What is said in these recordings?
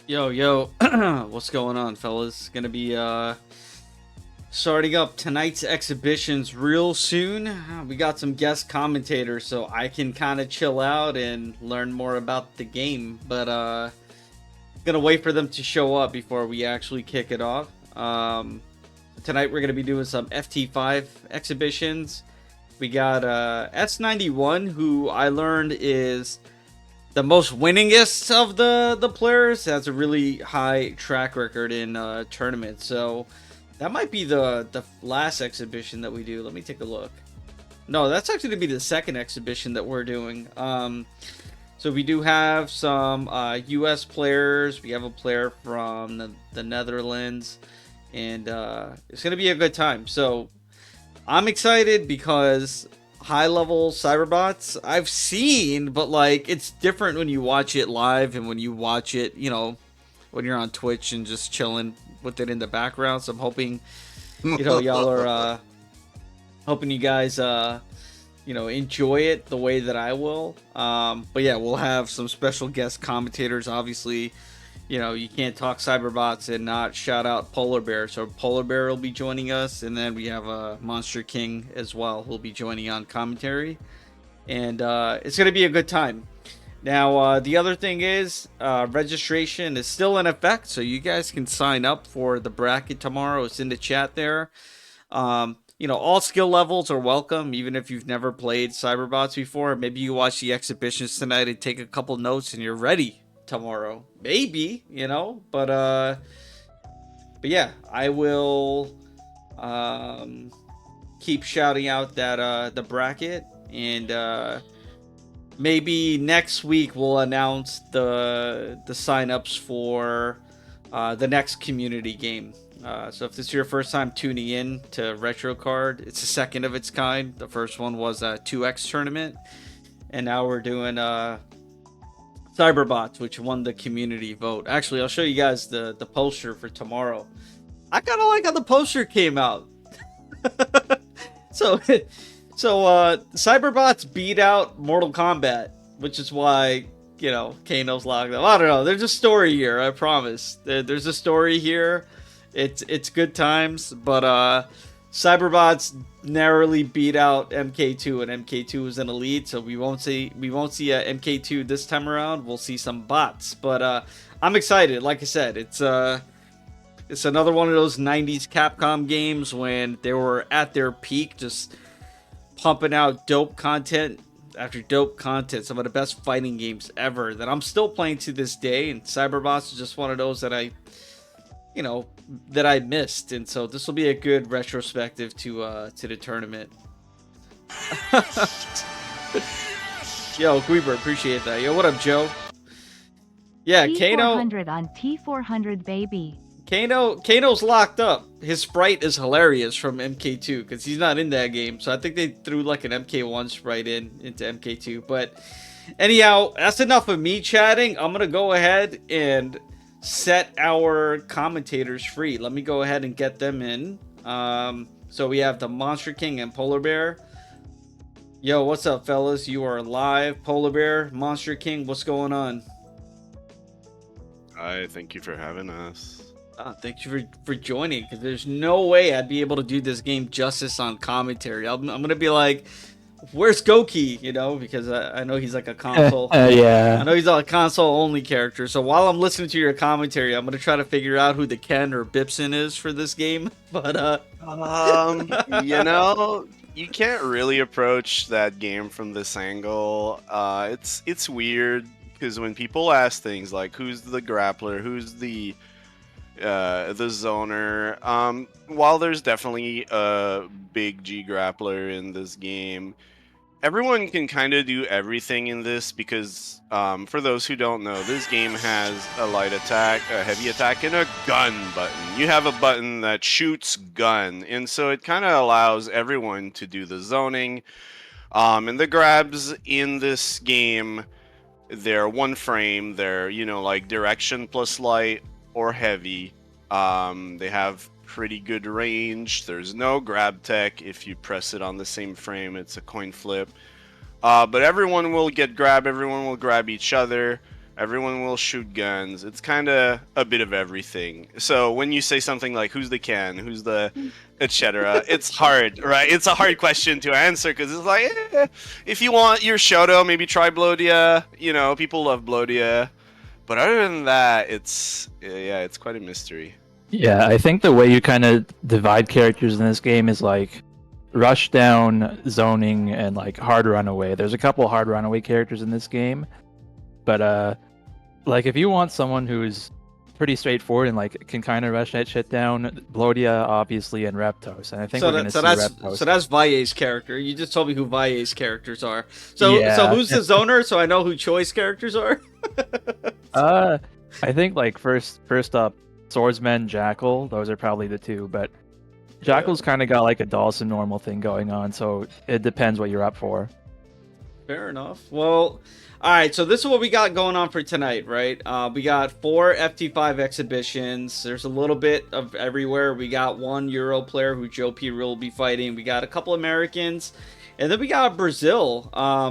Yo, what's going on, fellas? Gonna be starting up tonight's exhibitions real soon. We got some guest commentators, so I can kind of chill out and learn more about the game. But gonna wait for them to show up before we actually kick it off. Tonight we're gonna be doing some FT5 exhibitions. We got S91, who I learned is the most winningest of the players, has a really high track record in tournaments. So that might be the last exhibition that we do. Let me take a look. No, that's actually going to be the second exhibition that we're doing. So we do have some U.S. players. We have a player from the Netherlands, and it's going to be a good time. So I'm excited because high level Cyberbots I've seen, but like it's different when you watch it live and when you watch it, when you're on Twitch and just chilling with it in the background. So I'm hoping, y'all are hoping you guys enjoy it the way that I will. But yeah, we'll have some special guest commentators. Obviously, you can't talk Cyberbots and not shout out PolarBair. So PolarBair will be joining us, and then we have Monstre King as well, who'll be joining on commentary. And it's going to be a good time. Now, the other thing is registration is still in effect, so you guys can sign up for the bracket tomorrow. It's in the chat there. All skill levels are welcome, even if you've never played Cyberbots before. Maybe you watch the exhibitions tonight and take a couple notes and you're ready tomorrow, maybe, but yeah, I will keep shouting out that the bracket, and maybe next week we'll announce the signups for the next community game. So if this is your first time tuning in to RetroCard, it's the second of its kind. The first one was a 2x tournament, and now we're doing Cyberbots, which won the community vote. Actually, I'll show you guys the poster for tomorrow. I kind of like how the poster came out. so Cyberbots beat out Mortal Kombat, which is why Kano's locked up. I don't know. There's a story here. I promise. There's a story here. It's good times, but Cyberbots narrowly beat out MK2, and MK2 is an elite, so we won't see a MK2 this time around. We'll see some bots, but I'm excited. Like I said, it's another one of those 90s Capcom games when they were at their peak, just pumping out dope content after dope content, some of the best fighting games ever that I'm still playing to this day, and Cyberbots is just one of those that I missed, and so this will be a good retrospective to the tournament. Yo, Guiber, appreciate that. Yo, what up, Joe? Yeah, Kano. T400 on T400, baby. Kano's locked up. His sprite is hilarious from MK2 because he's not in that game, so I think they threw like an MK1 sprite into MK2. But anyhow, that's enough of me chatting. I'm gonna go ahead and set our commentators free. Let me go ahead and get them in. So we have the Monstre King and PolarBair. Yo, what's up, fellas? You are live. PolarBair, Monstre King, what's going on? Hi, thank you for having us. Thank you for joining, because there's no way I'd be able to do this game justice on commentary. I'm gonna be like, where's Goki? Because I know he's like a console. Yeah. I know he's a console only character. So while I'm listening to your commentary, I'm gonna try to figure out who the Ken or Bipson is for this game. But you can't really approach that game from this angle. It's weird because when people ask things like who's the grappler, who's the zoner, while there's definitely a big G grappler in this game, everyone can kind of do everything in this because, for those who don't know, this game has a light attack, a heavy attack, and a gun button. You have a button that shoots gun, and so it kind of allows everyone to do the zoning. And the grabs in this game, they're one frame. They're, like direction plus light or heavy. They have pretty good range. There's no grab tech. If you press it on the same frame, it's a coin flip. But everyone will get grab. Everyone will grab each other. Everyone will shoot guns. It's kind of a bit of everything. So when you say something like "Who's the can? Who's the etc." It's hard, right? It's a hard question to answer because it's like, if you want your Shoto, maybe try Blodia. You know, people love Blodia. But other than that, it's quite a mystery. Yeah, I think the way you kind of divide characters in this game is like rush down, zoning, and like hard runaway. There's a couple hard runaway characters in this game, but like if you want someone who's pretty straightforward and like can kind of rush that shit down, Blodia obviously and Reptos, and I think we're gonna see Reptos. So that's Vaille's character. You just told me who Vaille's characters are. So Yeah. so who's the zoner? So I know who Choi's characters are. I think like first up, Swordsman, Jackal. Those are probably the two, but Jackal's kind of got like a Dawson normal thing going on, so it depends what you're up for. Fair enough. Well, all right. So this is what we got going on for tonight, right? We got 4 FT5 exhibitions. There's a little bit of everywhere. We got 1 Euro player who JoePReal will be fighting. We got a couple Americans, and then we got Brazil.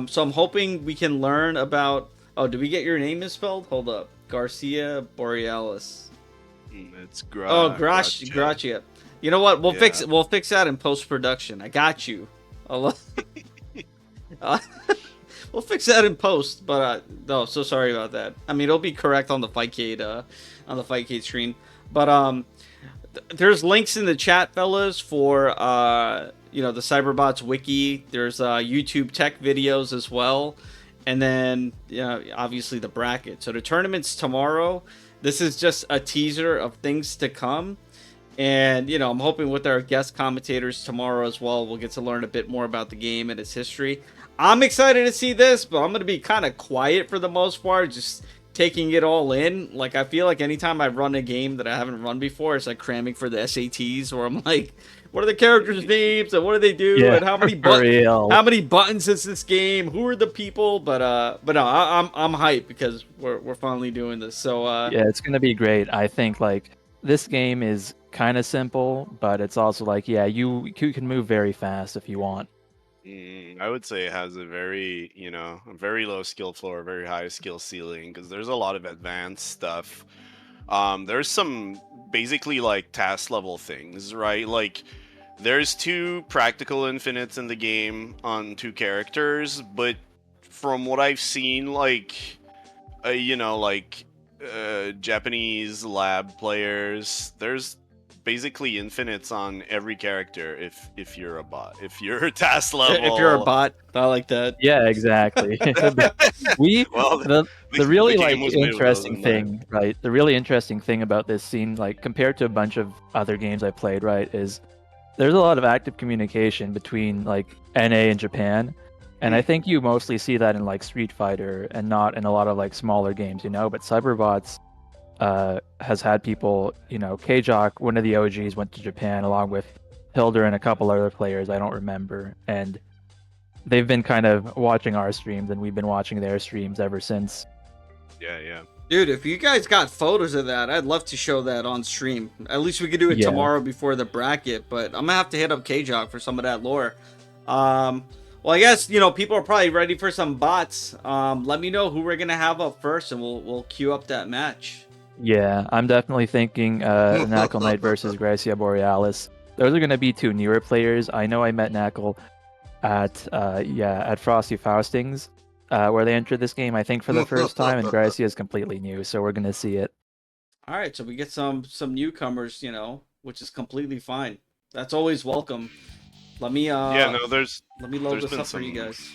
So I'm hoping we can learn about. Oh, did we get your name misspelled? Hold up. Garcia Borealis. It's Gracia. You know what? We'll fix that in post production. I got you. We'll fix that in post. But no, so sorry about that. I mean, it'll be correct on the Fightcade screen. But there's links in the chat, fellas, for the Cyberbots wiki. There's YouTube tech videos as well. And then, obviously the bracket. So the tournament's tomorrow. This is just a teaser of things to come. And, I'm hoping with our guest commentators tomorrow as well, we'll get to learn a bit more about the game and its history. I'm excited to see this, but I'm going to be kind of quiet for the most part, just taking it all in. Like, I feel like anytime I run a game that I haven't run before, it's like cramming for the SATs, where I'm like, what are the characters' names and what do they do and how many buttons is this game? Who are the people? But no, I'm hyped because we're finally doing this. So yeah, it's gonna be great. I think like this game is kind of simple, but it's also like you can move very fast if you want. I would say it has a very very low skill floor, very high skill ceiling because there's a lot of advanced stuff. There's some basically like task level things, right? Like there's 2 practical infinites in the game on 2 characters, but from what I've seen, like Japanese lab players, there's basically infinites on every character if you're a bot. If you're a task level, if you're a bot, I like that. Yeah, exactly. The really like interesting thing, right? The really interesting thing about this scene, like compared to a bunch of other games I played, right, is there's a lot of active communication between like NA and Japan. And I think you mostly see that in like Street Fighter and not in a lot of like smaller games, but Cyberbots has had people, K-Jock, one of the OGs, went to Japan along with Hilder and a couple other players I don't remember, and they've been kind of watching our streams and we've been watching their streams ever since. Yeah. Dude, if you guys got photos of that, I'd love to show that on stream. At least we could do it tomorrow before the bracket, but I'm gonna have to hit up K-Jock for some of that lore. Well, I guess, people are probably ready for some bots. Let me know who we're gonna have up first and we'll queue up that match. Yeah, I'm definitely thinking TheNaClKnight versus Gracia Borealis. Those are going to be 2 newer players. I know I met Nackle at Frosty Faustings, where they entered this game, I think, for the first time, and Gracia is completely new, so we're going to see it. All right, so we get some newcomers, which is completely fine. That's always welcome. Let me let me load this up for you guys.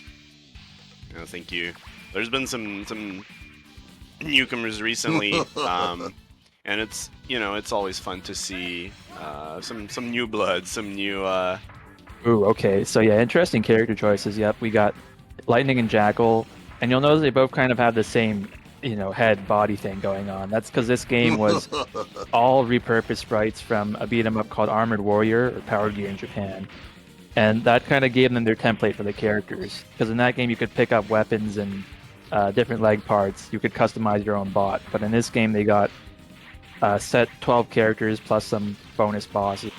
No, thank you. There's been some newcomers recently, and it's it's always fun to see some new blood, some new. Ooh, okay. So yeah, interesting character choices. Yep, we got Lightning and Jackal, and you'll notice they both kind of have the same head body thing going on. That's because this game was all repurposed sprites from a beat 'em up called Armored Warrior or Power Gear in Japan. And that kind of gave them their template for the characters. Because in that game you could pick up weapons and different leg parts. You could customize your own bot. But in this game they got set 12 characters plus some bonus bosses.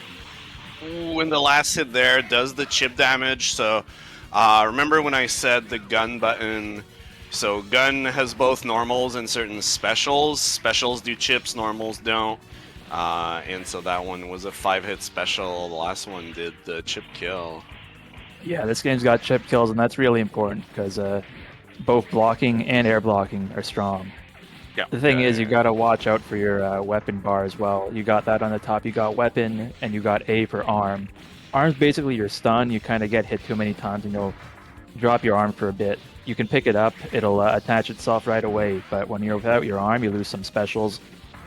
Ooh, and the last hit there does the chip damage. So remember when I said the gun button So gun has both normals and certain specials. Specials do chips, normals don't. And so that one was a 5-hit special. The last one did the chip kill. Yeah, this game's got chip kills, and that's really important because both blocking and air blocking are strong. Yeah. The thing is, you gotta watch out for your weapon bar as well. You got that on the top. You got weapon, and you got A for arm. Arm's basically your stun. You kind of get hit too many times, and you'll drop your arm for a bit. You can pick it up. It'll attach itself right away. But when you're without your arm, you lose some specials,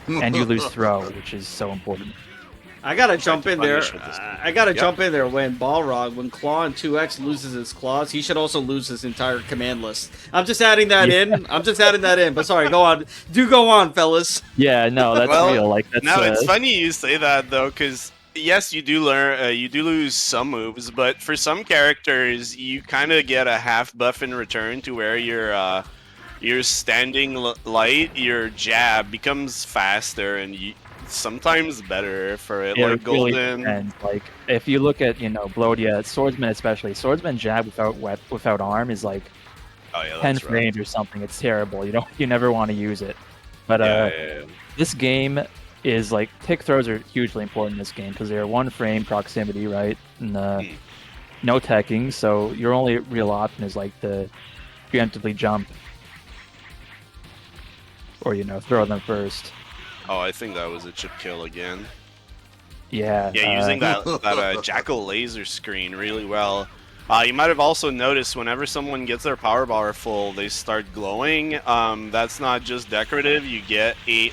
and you lose throw, which is so important. I gotta jump in there. I gotta jump in there when Balrog, when Claw and 2X loses his claws, he should also lose his entire command list. I'm just adding that in. I'm just adding that in. But sorry, go on. Do go on, fellas. Yeah, no, that's real. Like that's. No, it's funny you say that though, because yes, you do learn, you do lose some moves, but for some characters, you kind of get a half buff in return to where your standing light, your jab becomes faster and sometimes better for it. Yeah, like Golden. Really like if you look at Blodia, Swordsman especially, Swordsman jab without arm is like 10 frames or something. It's terrible. You never want to use it. But this game is like tick throws are hugely important in this game because they're 1 frame proximity, right? And no teching, so your only real option is like to preemptively jump or throw them first. Oh, I think that was a chip kill again. Yeah. Yeah, using that Jackal laser screen really well. You might have also noticed whenever someone gets their power bar full, they start glowing. That's not just decorative. You get a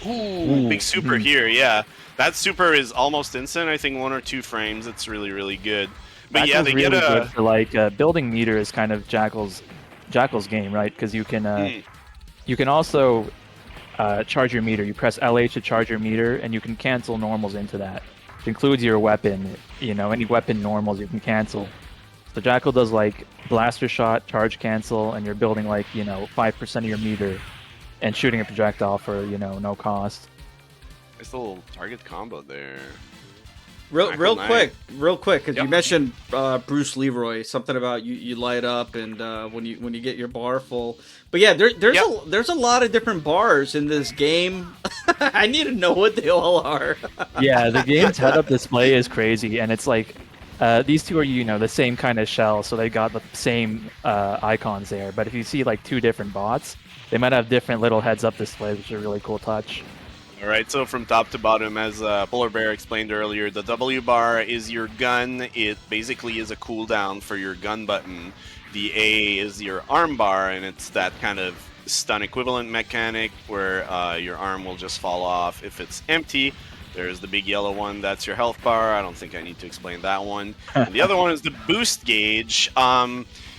big super here. Yeah, that super is almost instant. I think 1 or 2 frames. It's really, really good. But Jackal's they really get good for like building meter is kind of Jackal's game, right? Because you can also charge your meter. You press LH to charge your meter, and you can cancel normals into that. It includes your weapon. Any weapon normals you can cancel. So Jackal does like blaster shot, charge cancel, and you're building like 5% of your meter, and shooting a projectile for no cost. Nice little target combo there. Real quick, because you mentioned Bruce Leroy, something about you light up and when you get your bar full. But yeah, there's a lot of different bars in this game. I need to know what they all are. Yeah, the game's head-up display is crazy, and it's like these two are the same kind of shell, so they got the same icons there. But if you see like 2 different bots, they might have different little heads-up displays, which is a really cool touch. Alright, so from top to bottom, as PolarBair explained earlier, the W bar is your gun. It basically is a cooldown for your gun button. The A is your arm bar, and it's that kind of stun equivalent mechanic where your arm will just fall off if it's empty. There's the big yellow one, that's your health bar. I don't think I need to explain that one. And the other one is the boost gauge.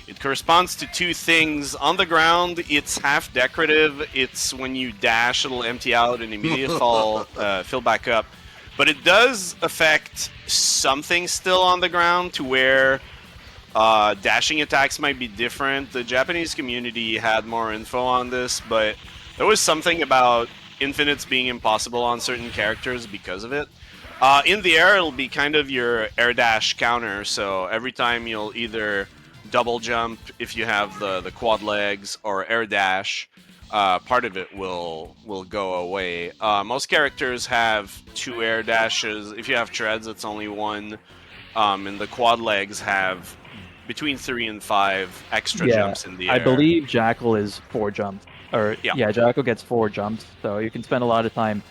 It corresponds to 2 things. On the ground, it's half decorative. It's when you dash, it'll empty out and immediately fill back up. But it does affect something still on the ground to where dashing attacks might be different. The Japanese community had more info on this, but there was something about infinites being impossible on certain characters because of it. In the air, it'll be kind of your air dash counter, so every time you'll either double jump if you have the quad legs or air dash, part of it will go away. Most characters have 2 air dashes. If you have treads, it's only 1. And the quad legs have between 3 and 5 extra jumps in the air. I believe Jackal is 4 jumps. Jackal gets 4 jumps, so you can spend a lot of time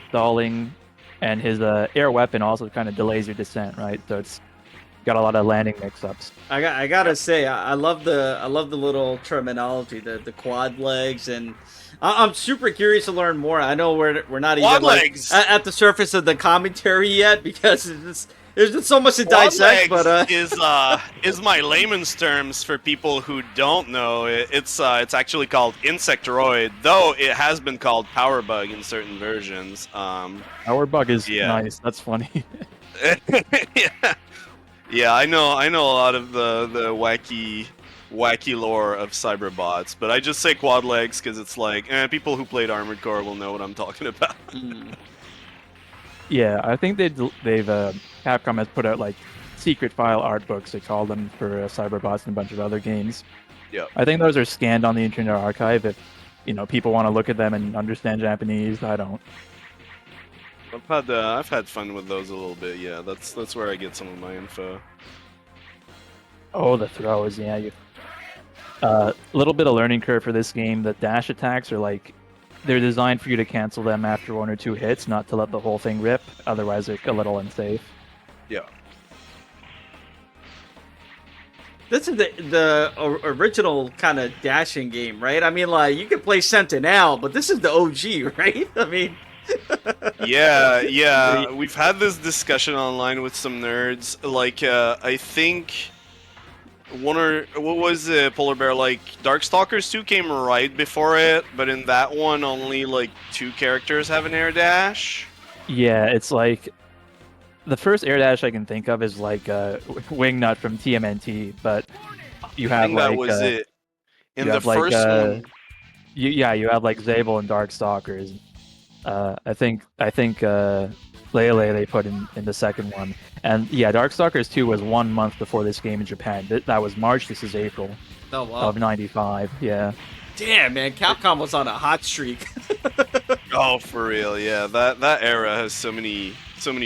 stalling, and his air weapon also kind of delays your descent, right? So it's got a lot of landing mix-ups. I gotta say, I love the little terminology, the quad legs, and I'm super curious to learn more. I know we're not even at the surface of the commentary yet because there's just so much to dissect. But is my layman's terms for people who don't know. It's actually called Insectoroid, though it has been called Power Bug in certain versions. Power Bug is nice. That's funny. Yeah, I know a lot of the wacky lore of Cyberbots, but I just say quad legs because it's like people who played Armored Core will know what I'm talking about. Yeah, I think they've Capcom has put out like secret file art books, they call them, for Cyberbots and a bunch of other games. Yeah. I think those are scanned on the Internet Archive if, people want to look at them and understand Japanese. I don't. I've had fun with those a little bit. Yeah, that's where I get some of my info. Oh, the throws, yeah. A little bit of learning curve for this game. The dash attacks are they're designed for you to cancel them after 1 or 2 hits, not to let the whole thing rip. Otherwise, they're a little unsafe. Yeah. This is the original kind of dashing game, right? I mean, you can play Sentinel, but this is the OG, right? I mean... yeah. We've had this discussion online with some nerds. I think... what was it, PolarBair? Darkstalkers 2 came right before it, but in that one, only 2 characters have an air dash. Yeah, it's the first air dash I can think of is Wingnut from TMNT, but you have that was it. In the first one, you have Zabel and Darkstalkers. I think Lele they put in the second one. And yeah, Darkstalkers 2 was 1 month before this game in Japan. That was March, this is April of 95, yeah. Damn, man, Capcom was on a hot streak. Oh, for real, yeah. That era has so many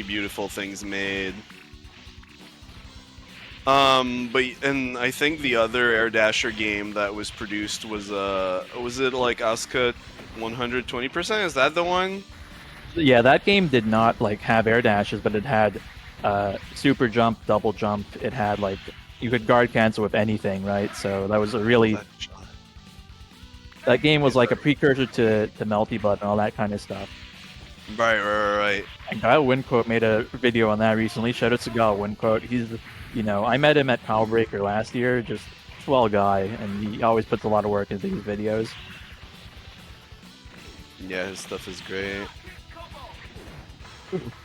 beautiful things made. And I think the other Air Dasher game that was produced was it Asuka 120%? Is that the one? Yeah, that game did not have air dashes, but it had super jump, double jump. It had you could guard cancel with anything, right? So that was a really that game was a precursor to Melty Blood and all that kind of stuff. Right. And Guile Windquote made a video on that recently. Shout out to Guile Windquote. He's I met him at Palbreaker last year. Just swell guy, and he always puts a lot of work into these videos. Yeah, his stuff is great.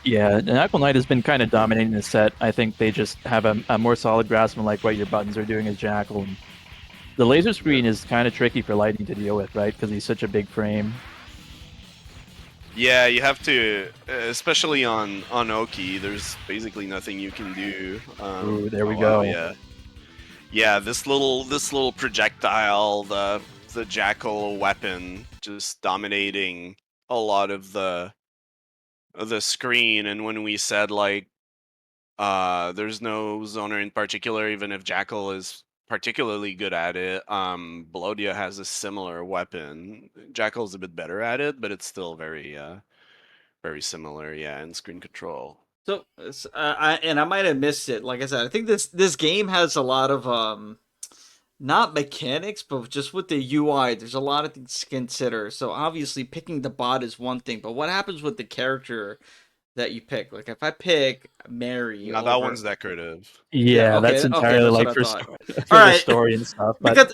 Yeah, TheNaClKnight has been kind of dominating the set. I think they just have a more solid grasp on what your buttons are doing as Jackal. And the laser screen is kind of tricky for Lightning to deal with, right? Because he's such a big frame. Yeah, you have to, especially on Oki. There's basically nothing you can do. Ooh, there we go. Yeah. This little projectile, the Jackal weapon, just dominating a lot of the screen. And when we said there's no zoner in particular, even if Jackal is particularly good at it, Blodia has a similar weapon. Jackal's a bit better at it, but it's still very similar, in screen control. So, I might have missed it. Like I said, I think this game has a lot of not mechanics, but just with the UI, there's a lot of things to consider. So obviously, picking the bot is one thing, but what happens with the character that you pick? If I pick Mary, now that one's decorative. Yeah, okay, that's entirely that's for the story and stuff. Because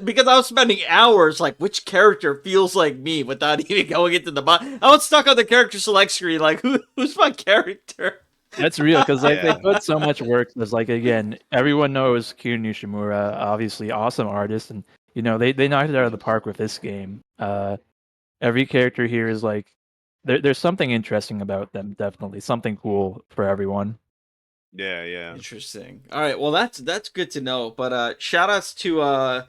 because I was spending hours which character feels like me without even going into the bot. I was stuck on the character select screen, who's my character? That's real, because they put so much work. There's again, everyone knows Kyu Nishimura, obviously awesome artist, and they knocked it out of the park with this game. Every character here is there's something interesting about them, definitely something cool for everyone. Yeah. Interesting. All right, well that's good to know. But shout outs to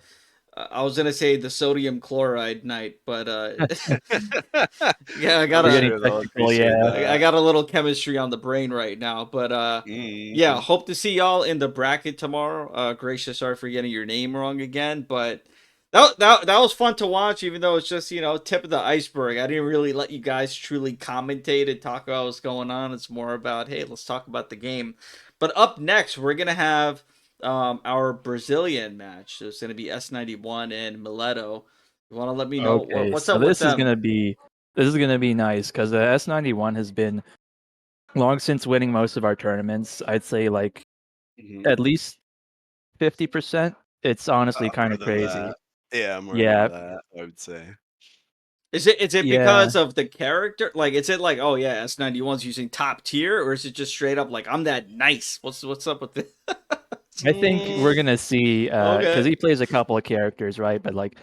I was gonna say the sodium chloride night, but yeah, I got a little chemistry on the brain right now. But yeah, hope to see y'all in the bracket tomorrow. Gracia, sorry for getting your name wrong again, but that was fun to watch, even though it's just tip of the iceberg. I didn't really let you guys truly commentate and talk about what's going on. It's more about, hey, let's talk about the game. But up next, we're gonna have our Brazilian match. So it's gonna be S91 and Mileto. You want to let me know what's up with them? This is gonna be nice, because S91 has been long since winning most of our tournaments. I'd say at least 50%. It's honestly kind of crazy. That. Yeah, more than that, I would say. Is it because of the character? Is it oh yeah, S91's using top tier, or is it just straight up I'm that nice? What's up with this? I think we're gonna see, because he plays a couple of characters, right? But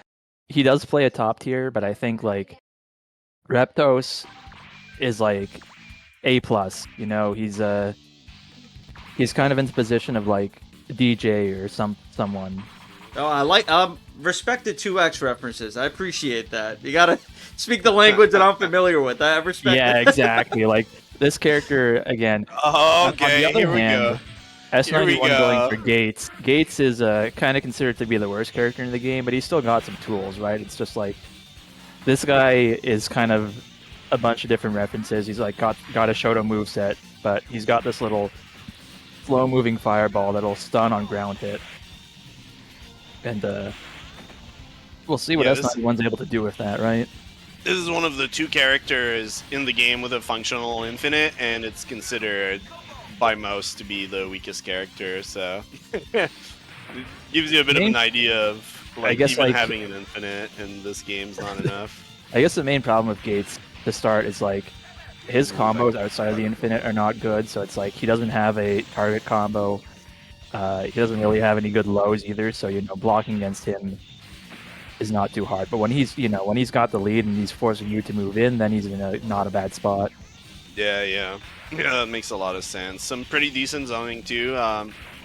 he does play a top tier, but I think Reptos is A+. He's He's kind of in the position of like DJ or someone. Oh, I like respect the 2X references. I appreciate that. You gotta speak the language that I'm familiar with. I respect. Yeah, exactly. Like this character again. Okay, on the here other we hand, go. S91 going for Gaits. Gaits is kind of considered to be the worst character in the game, but he's still got some tools, right? It's just like this guy is kind of a bunch of different references. He's like got a Shoto moveset, but he's got this little slow-moving fireball that'll stun on ground hit. And we'll see what S91's able to do with that, right? This is one of the 2 characters in the game with a functional infinite, and it's considered by most to be the weakest character, so it gives you a bit of an idea of like even having an infinite in this game's not enough. I guess the main problem with Gaits to start is like his combos outside of the infinite are not good, so it's like he doesn't have a target combo. He doesn't really have any good lows either, so blocking against him is not too hard. But when he's got the lead and he's forcing you to move in, then he's in not a bad spot. Yeah, that makes a lot of sense. Some pretty decent zoning too.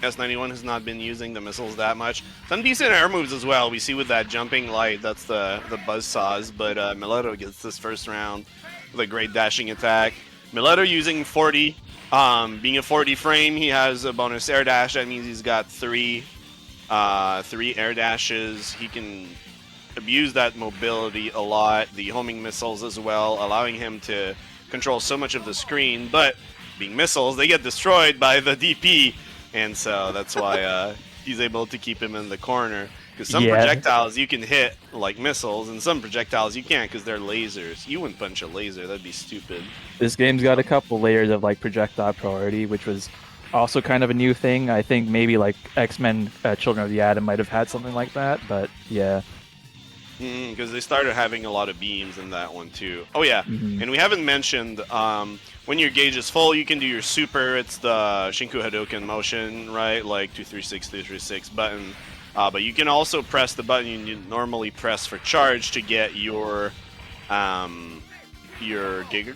S91 has not been using the missiles that much. Some decent air moves as well. We see with that jumping light, that's the buzzsaws. But Mileto gets this first round with a great dashing attack. Mileto using 40. Being a 40 frame, he has a bonus air dash. That means he's got three air dashes. He can abuse that mobility a lot. The homing missiles as well, allowing him to control so much of the screen. But being missiles, they get destroyed by the DP, and so that's why he's able to keep him in the corner. Because some projectiles you can hit like missiles, and some projectiles you can't because they're lasers. You wouldn't punch a laser, that'd be stupid. This game's got a couple layers of like projectile priority, which was also kind of a new thing. I think maybe like X-Men Children of the Atom might have had something like that, but yeah. Because they started having a lot of beams in that one too. Oh yeah, and we haven't mentioned when your gauge is full, you can do your super. It's the Shinku Hadoken motion, right? Like 236, 236 button. But you can also press the button you normally press for charge to get your Giga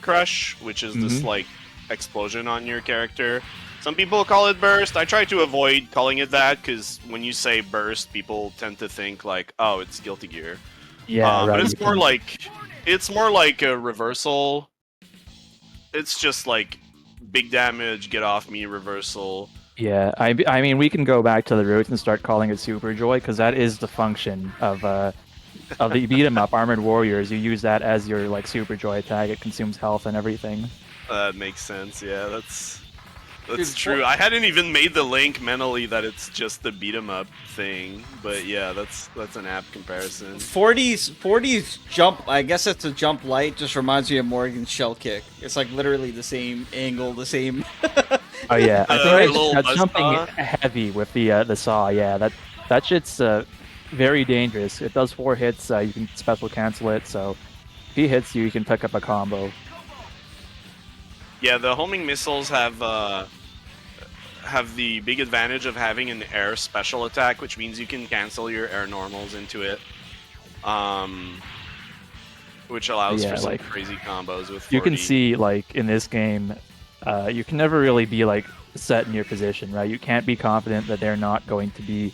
Crush, which is this like explosion on your character. Some people call it burst. I try to avoid calling it that because when you say burst, people tend to think like, oh, it's Guilty Gear. Yeah, right. But it's more like a reversal. It's just like big damage, get off me, reversal. Yeah, I mean, we can go back to the roots and start calling it Super Joy because that is the function of the beat 'em up Armored Warriors. You use that as your like Super Joy attack. It consumes health and everything. That makes sense. Yeah, that's true. I hadn't even made the link mentally that it's just the beat 'em up thing, but yeah, that's an apt comparison. 40's jump, I guess it's a jump light, just reminds me of Morgan's shell kick. It's like literally the same angle, the same. Oh yeah, I think that's jumping heavy with the saw. Yeah, that shit's very dangerous. It does 4 hits. You can special cancel it, so if he hits you, you can pick up a combo. Yeah, the homing missiles have the big advantage of having an air special attack, which means you can cancel your air normals into it, which allows for some like, crazy combos with 40. You can see, like, in this game, you can never really be, like, set in your position, right? You can't be confident that they're not going to be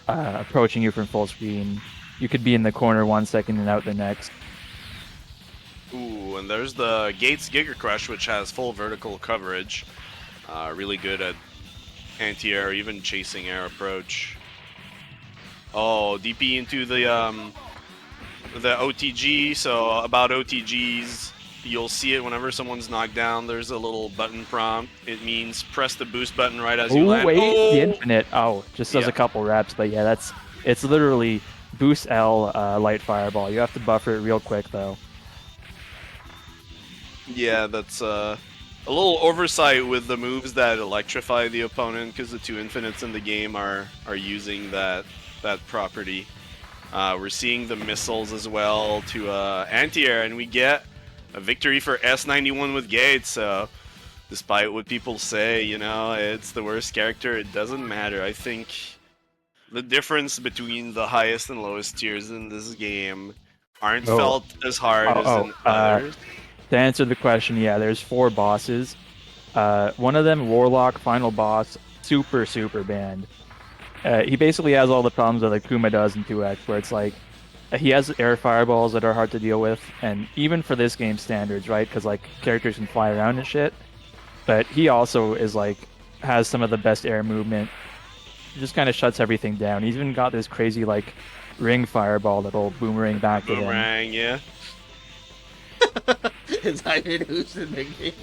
approaching you from full screen. You could be in the corner 1 second and out the next. Ooh, and there's the Gaits Giga Crush, which has full vertical coverage. Really good at anti-air, even chasing air approach. Oh, DP into the OTG. So about OTGs, you'll see it whenever someone's knocked down. There's a little button prompt. It means press the boost button right as you land. Wait, the infinite. Oh, just does a couple reps, but yeah, it's literally boost L light fireball. You have to buffer it real quick though. Yeah, that's a little oversight with the moves that electrify the opponent because the 2 infinites in the game are using that property. We're seeing the missiles as well to anti-air, and we get a victory for S91 with Gaits. So, despite what people say, it's the worst character, it doesn't matter. I think the difference between the highest and lowest tiers in this game aren't felt as hard as in others. To answer the question, yeah, there's 4 bosses. One of them, Warlock, final boss, super banned. He basically has all the problems that like Kuma does in 2X, where it's like he has air fireballs that are hard to deal with, and even for this game standards, right? Because like characters can fly around and shit. But he also is like has some of the best air movement. Just kind of shuts everything down. He's even got this crazy like ring fireball that'll boomerang back to him. Boomerang, yeah. Is that who's in the game?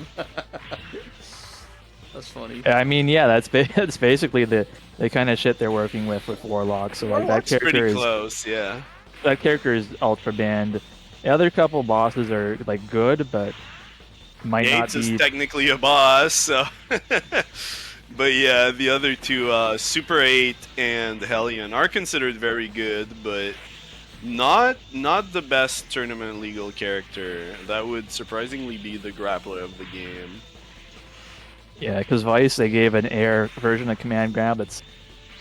That's funny. I mean, yeah, that's basically the kind of shit they're working with Warlock. So like Warlock's that character pretty is close, yeah. That character is ultra banned. The other couple bosses are like good, but might Gaits not be. is technically a boss, so. But yeah, the other two, Super 8 and Hellion, are considered very good, but not the best tournament legal character. That would surprisingly be the grappler of the game. Yeah, because Vice, they gave an air version of command grab that's,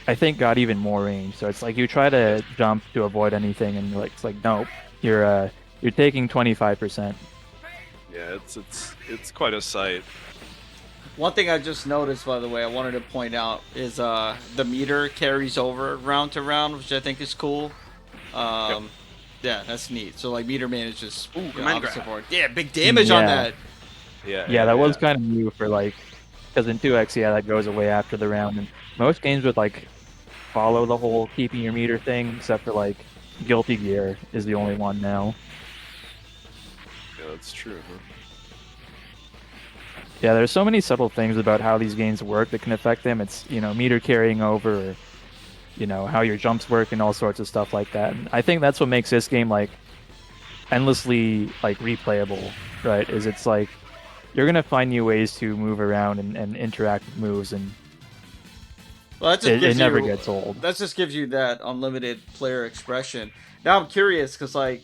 I think, got even more range. So it's like you try to jump to avoid anything, and it's like nope, you're taking 25%. Yeah, it's quite a sight. One thing I just noticed, by the way, I wanted to point out is the meter carries over round to round, which I think is cool. Yep. Yeah, that's neat. So like meter man is just support. Yeah, big damage on that. Yeah, that was kind of new for like, because in 2X, yeah, that goes away after the round, and most games would like follow the whole keeping your meter thing, except for like Guilty Gear is the only one now. Yeah, that's true. Huh? Yeah, there's so many subtle things about how these games work that can affect them. It's, meter carrying over, or, how your jumps work and all sorts of stuff like that. And I think that's what makes this game like endlessly like replayable, right? Is it's like you're gonna find new ways to move around and interact with moves, and it never gets old. That just gives you that unlimited player expression. Now I'm curious because like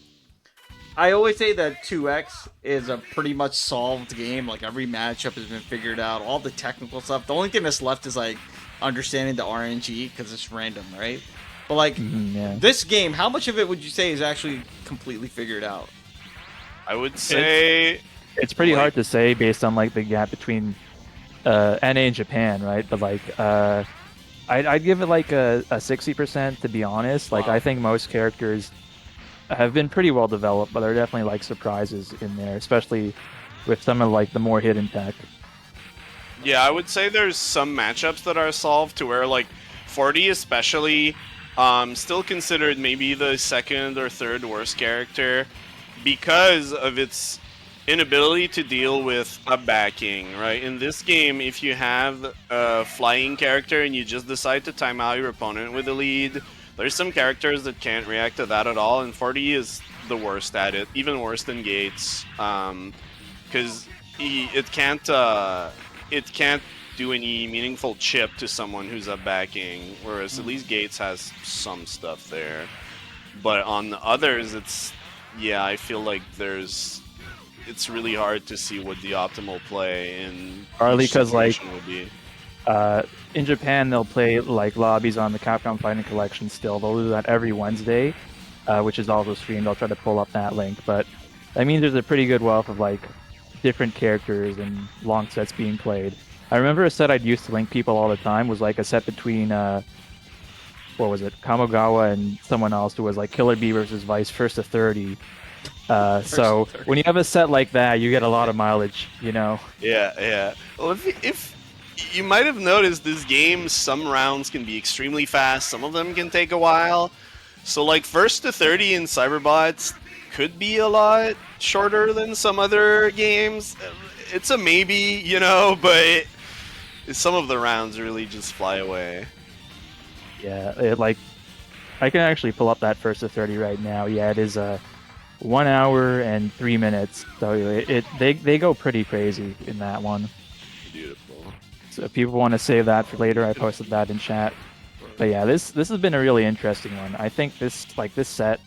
I always say that 2X is a pretty much solved game. Like every matchup has been figured out, all the technical stuff. The only thing that's left is like understanding the RNG because it's random, right? But like this game, how much of it would you say is actually completely figured out? I would say it's pretty hard to say based on like the gap between NA and Japan, right? But like I'd give it like a 60% to be honest. Like I think most characters have been pretty well developed, but there are definitely like surprises in there, especially with some of like the more hidden tech. Yeah, I would say there's some matchups that are solved to where like 40 especially still considered maybe the second or third worst character because of its inability to deal with a backing, right? In this game, if you have a flying character and you just decide to time out your opponent with a lead, there's some characters that can't react to that at all, and 40 is the worst at it, even worse than Gaits, because it can't do any meaningful chip to someone who's up backing, whereas at least Gaits has some stuff there. But on the others, I feel like it's really hard to see what the optimal play in partly because like would be. In Japan, they'll play like lobbies on the Capcom Fighting Collection still. They'll do that every Wednesday, which is also streamed. I'll try to pull up that link. But that means there's a pretty good wealth of like different characters and long sets being played. I remember a set I'd used to link people all the time was like a set between, what was it, Kamogawa and someone else who was like Killer Bee versus Vice first to 30. So when you have a set like that, you get a lot of mileage, Yeah. Well, if you might have noticed this game, some rounds can be extremely fast, some of them can take a while. So like first to 30 in Cyberbots could be a lot shorter than some other games. It's a maybe, but some of the rounds really just fly away. Yeah, I can actually pull up that first to 30 right now. Yeah, it is 1 hour and 3 minutes. So they go pretty crazy in that one. Beautiful. So if people want to save that for later, I posted that in chat. But yeah, this has been a really interesting one. I think this set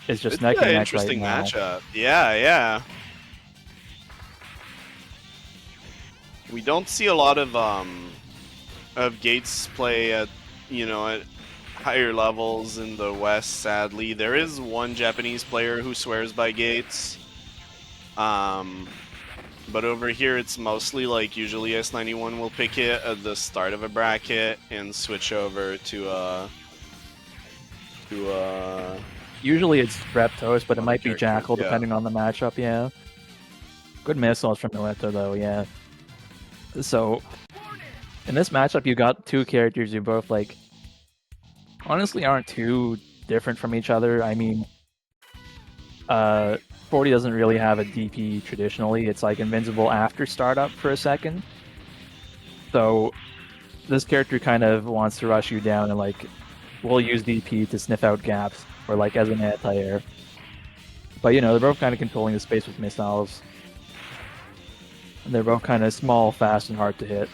is just neck and neck interesting right now. matchup. Yeah. We don't see a lot of Gaits play at at higher levels in the West. Sadly, there is one Japanese player who swears by Gaits. But over here, it's mostly like usually S91 will pick it at the start of a bracket and switch over to Usually it's Reptos, but it might be character, Jackal yeah. depending on the matchup. Yeah. Good missiles from Mileto though. Yeah. So in this matchup, you got two characters who both like honestly aren't too different from each other. I mean, Fordy doesn't really have a DP traditionally. It's like invincible after startup for a second. So this character kind of wants to rush you down and like will use DP to sniff out gaps or like as an anti-air. But you know, they're both kind of controlling the space with missiles. And they're both kind of small, fast, and hard to hit.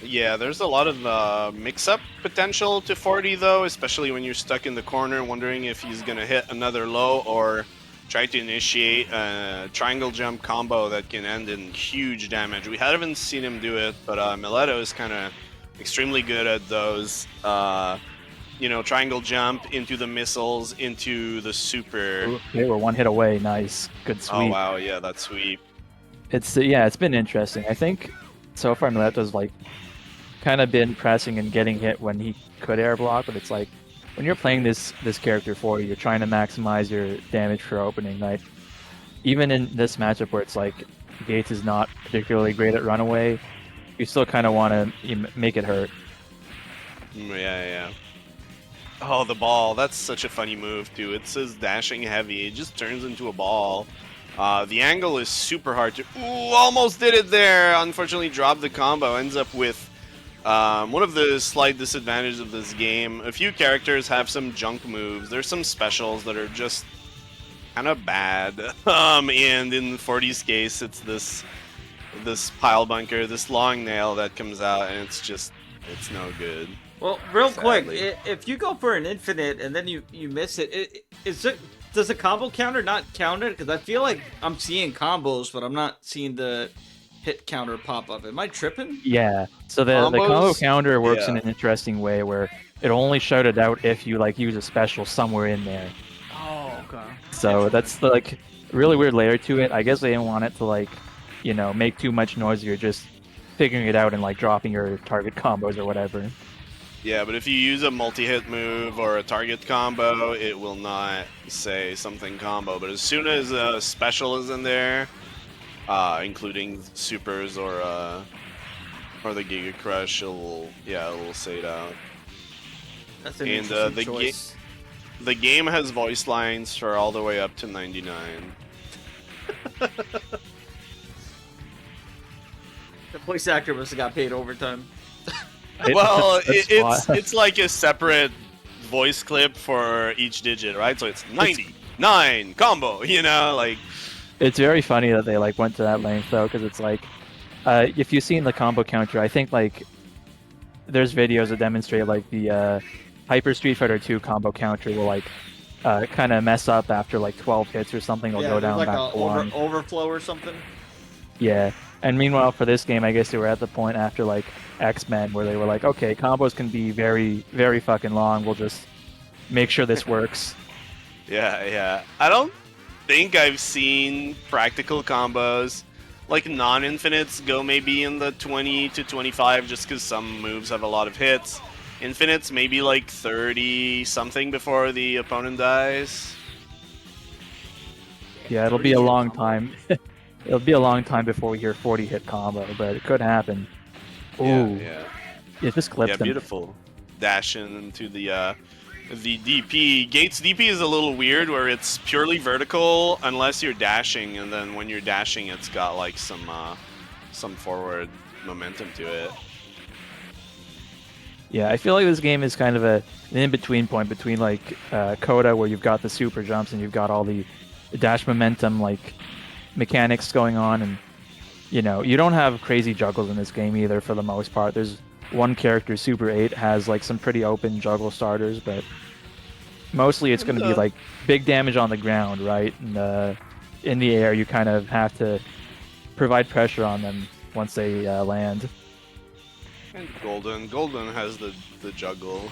Yeah, there's a lot of mix-up potential to 40 though, especially when you're stuck in the corner wondering if he's gonna hit another low or try to initiate a triangle jump combo that can end in huge damage. We haven't seen him do it, but Mileto is kind of extremely good at those. You know, triangle jump into the missiles, into the super. Ooh, okay, we're one hit away. Nice, good sweep. Oh wow, yeah, that sweep. It's it's been interesting. I think so far Mileto's like kind of been pressing and getting hit when he could air block, but it's like when you're playing this character for you, you're trying to maximize your damage for opening. Like even in this matchup where it's like Gaits is not particularly great at runaway, you still kind of want to make it hurt. Yeah. Oh, the ball. That's such a funny move, too. It says dashing heavy. It just turns into a ball. The angle is super hard to... Ooh, almost did it there. Unfortunately, dropped the combo. Ends up with one of the slight disadvantages of this game. A few characters have some junk moves. There's some specials that are just kind of bad. And in 40's case, it's this pile bunker, this long nail that comes out, and it's no good. Well, real Sadly. quick, if you go for an infinite and then you miss it, does the combo counter not count it? Because I feel like I'm seeing combos, but I'm not seeing the hit counter pop up. Am I tripping? Yeah. So the combo counter works in an interesting way where it'll only shout it out if you like use a special somewhere in there. Oh, okay. So that's the like really weird layer to it. I guess they didn't want it to like, you know, make too much noise. You're just figuring it out and like dropping your target combos or whatever. Yeah, but if you use a multi-hit move or a target combo, it will not say something combo. But as soon as a special is in there, including supers or the Giga Crush, it'll say it out. That's an interesting choice. The game has voice lines for all the way up to 99. The voice actor must have got paid overtime. Well, it's like a separate voice clip for each digit, right? So it's 99 combo, you know, like. It's very funny that they like went to that length though, because it's like, if you've seen the combo counter, I think like there's videos that demonstrate like the Hyper Street Fighter 2 combo counter will like kind of mess up after like 12 hits or something. It'll go down like back to one. Overflow or something. Yeah, and meanwhile for this game, I guess they were at the point after like X-Men where they were like, okay, combos can be very, very fucking long. We'll just make sure this works. Yeah. I don't think I've seen practical combos like non-infinites go maybe in the 20 to 25 just because some moves have a lot of hits. Infinites maybe like 30 something before the opponent dies. Yeah, it'll be a long time. It'll be a long time before we hear 40 hit combo, but it could happen. Ooh. Yeah. It just clipped him. Beautiful. Dashing into the DP. Gaits DP is a little weird where it's purely vertical unless you're dashing, and then when you're dashing it's got like some forward momentum to it. Yeah, I feel like this game is kind of an in-between point between like Coda, where you've got the super jumps and you've got all the dash momentum like mechanics going on, and you know, you don't have crazy juggles in this game either for the most part. There's one character, Super 8, has like some pretty open juggle starters, but mostly it's going to be like big damage on the ground, right? And in the air, you kind of have to provide pressure on them once they land. And Golden has the juggle,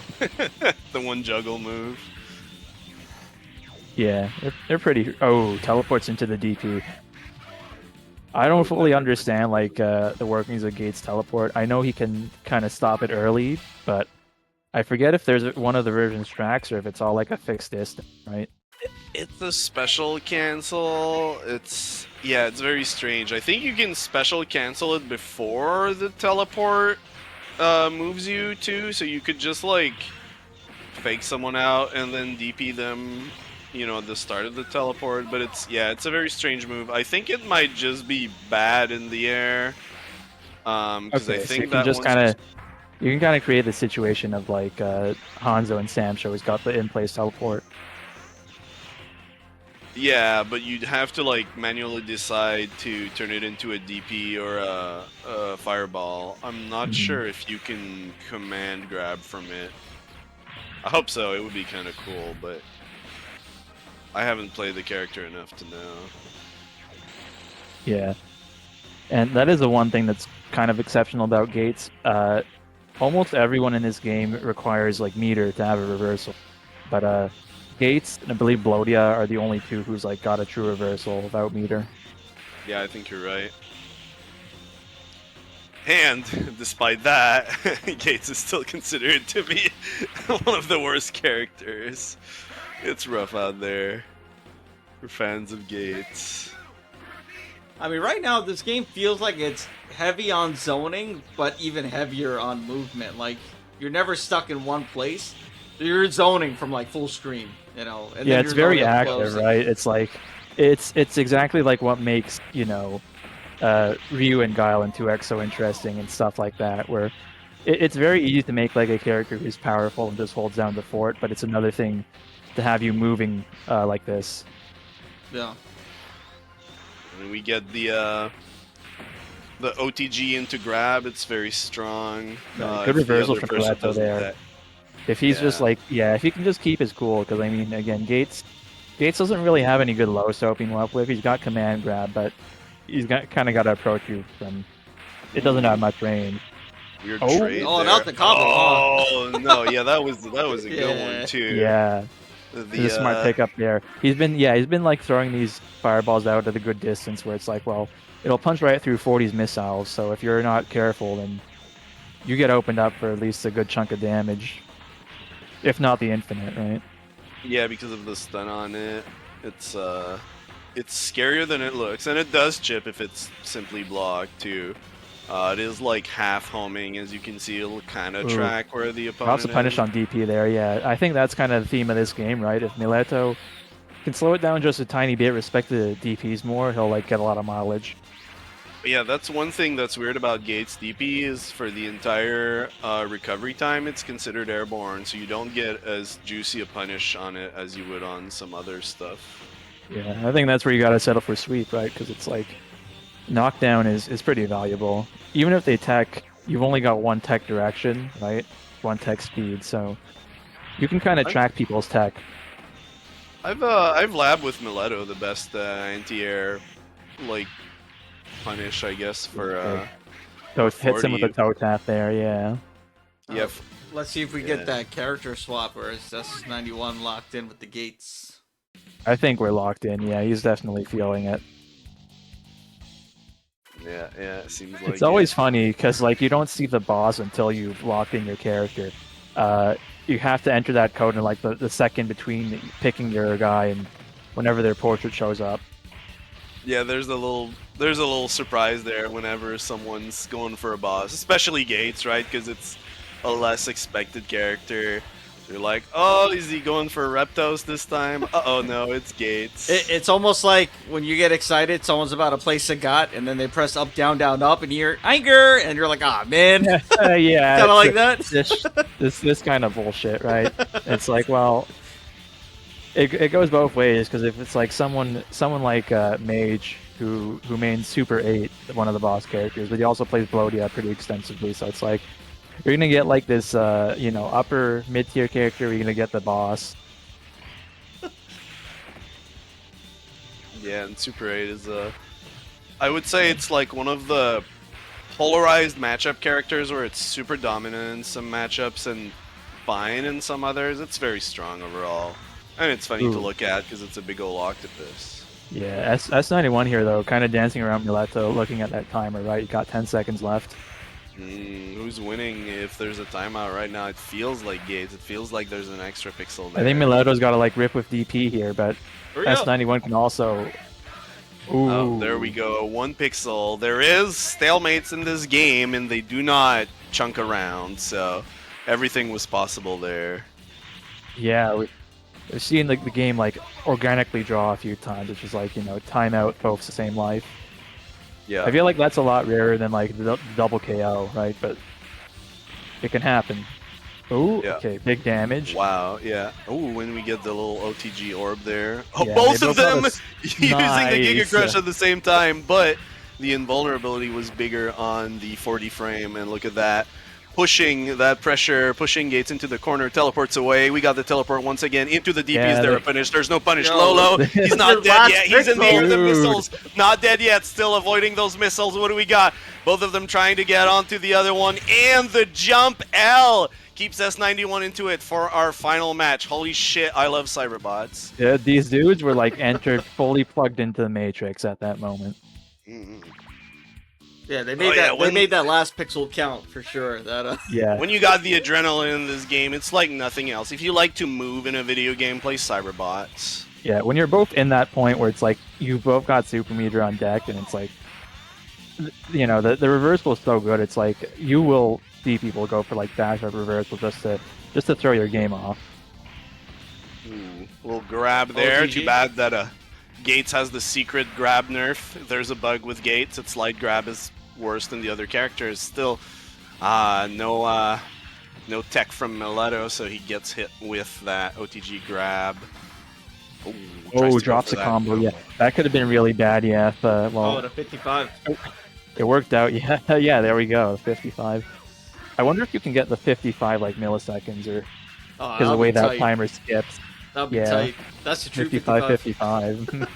the one juggle move. Yeah, they're pretty... Oh, teleports into the DP. I don't fully understand like the workings of Gaits' teleport. I know he can kind of stop it early, but I forget if there's one of the versions tracks or if it's all like a fixed distance, right? It's a special cancel. It's very strange. I think you can special cancel it before the teleport moves you too, so you could just like fake someone out and then DP them, you know, at the start of the teleport. But it's a very strange move. I think it might just be bad in the air. Because I think that you can kind of create the situation of like Hanzo and Samsho has got the in-place teleport. Yeah, but you'd have to like manually decide to turn it into a DP or a fireball. I'm not sure if you can command grab from it. I hope so. It would be kind of cool, but I haven't played the character enough to know. Yeah, and that is the one thing that's kind of exceptional about Gaits. Almost everyone in this game requires like meter to have a reversal, but Gaits and I believe Blodia are the only two who's like got a true reversal without meter. Yeah, I think you're right. And despite that, Gaits is still considered to be one of the worst characters. It's rough out there for fans of Gaits. I mean, right now this game feels like it's heavy on zoning, but even heavier on movement. Like, you're never stuck in one place. You're zoning from like full screen, you know. And yeah, it's very active, right? It's like, it's exactly like what makes, you know, Ryu and Guile in 2X so interesting and stuff like that, where it's very easy to make like a character who's powerful and just holds down the fort, but it's another thing to have you moving like this. Yeah. And we get the OTG into grab. It's very strong. Good reversal from Mileto there. If he's just like, if he can just keep his cool, because I mean, again, Gaits doesn't really have any good low soaping up with. He's got command grab, but he's kind of got to approach you from. It doesn't have much range. Weird trade there. Not the combo. Oh no, yeah, that was a good one too. Yeah. The smart pickup there. He's been like throwing these fireballs out at a good distance where it's like, well, it'll punch right through 40's missiles, so if you're not careful, then you get opened up for at least a good chunk of damage. If not the infinite, right? Yeah, because of the stun on it. It's scarier than it looks, and it does chip if it's simply blocked too. It is like half homing, as you can see. It'll kind of track where the opponent Lots of punish on DP there, yeah. I think that's kind of the theme of this game, right? If Mileto can slow it down just a tiny bit, respect the DPs more, he'll like get a lot of mileage. Yeah, that's one thing that's weird about Gaits. DP is for the entire recovery time, it's considered airborne, so you don't get as juicy a punish on it as you would on some other stuff. Yeah, I think that's where you gotta settle for sweep, right? Because it's like, knockdown is pretty valuable. Even if they tech, you've only got one tech direction, right? One tech speed, so you can kind of track people's tech. I've labbed with Mileto, the best anti-air like punish, I guess, for so it hits him with a toe tap there, yeah. Yep. Let's see if we get that character swap, or is S91 locked in with the Gaits? I think we're locked in, yeah, he's definitely feeling it. Yeah, it seems like it's always funny because like you don't see the boss until you've locked in your character. You have to enter that code in like the second between picking your guy and whenever their portrait shows up. Yeah, there's a little surprise there whenever someone's going for a boss, especially Gaits, right? Because it's a less expected character. You're like, oh, is he going for Reptos this time? Uh-oh, no, it's Gaits. It's almost like when you get excited, someone's about to play Sagat, and then they press up, down, up, and you hear anger, and you're like, ah, man. Yeah, kind of like that. This kind of bullshit, right? It's like, well, it goes both ways, because if it's like someone like Mage, who mains Super 8, one of the boss characters, but he also plays Blodia pretty extensively, so it's like, you're gonna get like this, upper mid-tier character. You're gonna get the boss. Yeah, and Super 8 is I would say it's like one of the polarized matchup characters where it's super dominant in some matchups and fine in some others. It's very strong overall, and it's funny to look at because it's a big old octopus. Yeah, S91 here though, kind of dancing around Mileto, looking at that timer. Right, you got 10 seconds left. Who's winning if there's a timeout right now? It feels like Gaits. It feels like there's an extra pixel there. I think Mileto's got to like rip with DP here, but S91 can also. Ooh. Oh, there we go. 1 pixel. There is stalemates in this game, and they do not chunk around, so everything was possible there. Yeah, we've seen like the game like organically draw a few times, which is like, you know, timeout, both the same life. Yeah. I feel like that's a lot rarer than like the double KO, right? But it can happen. Oh, yeah. Okay, big damage. Wow, yeah. Oh, when we get the little OTG orb there. Oh, yeah, both of them using nice. the Giga Crush at the same time, but the invulnerability was bigger on the 4D frame, and look at that. Pushing that pressure, pushing Gaits into the corner, teleports away. We got the teleport once again into the DP. Yeah, is there a punish? There's no punish. Lolo, he's not dead yet. He's in the air. The missiles, not dead yet. Still avoiding those missiles. What do we got? Both of them trying to get onto the other one, and the jump L keeps S91 into it for our final match. Holy shit, I love Cyberbots. Yeah, these dudes were like entered fully plugged into the Matrix at that moment. Yeah, they made they made that last pixel count for sure. That yeah. When you got the adrenaline in this game, it's like nothing else. If you like to move in a video game, play Cyberbots. Yeah, when you're both in that point where it's like you both got super meter on deck, and it's like, you know, the reversal is so good. It's like you will see people go for like dash up reversal just to throw your game off. Little grab there. Too bad that Gaits has the secret grab nerf. There's a bug with Gaits. Its light grab is worse than the other characters. Still, no tech from Mileto, so he gets hit with that OTG grab. Oh, drops a combo. Yeah, that could have been really bad. Yeah, if, well, the 55. It worked out. Yeah, yeah. There we go. 55. I wonder if you can get the 55 like milliseconds, or because of the way that timer skips. That'd be tight. That's the true 55.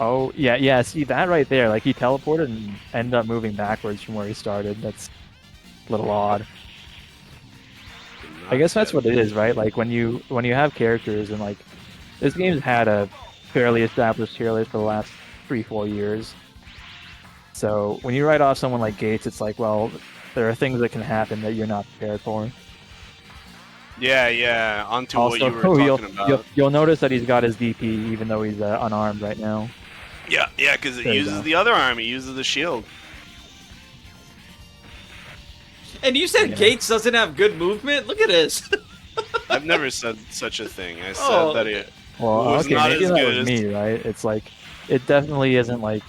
Oh, yeah. See that right there? Like he teleported and ended up moving backwards from where he started. That's a little odd. I guess that's what it is, right? Like when you have characters, and like this game's had a fairly established tier list for the last 3-4 years. So when you write off someone like Gaits, it's like, well, there are things that can happen that you're not prepared for. Yeah. Onto also, what you were talking about. You'll notice that he's got his DP even though he's unarmed right now. Yeah, because it uses the other arm. He uses the shield. And you said Gaits doesn't have good movement? Look at this. I've never said such a thing. I said that it was okay, not maybe as that good was as... me, right? It's like, it definitely isn't like,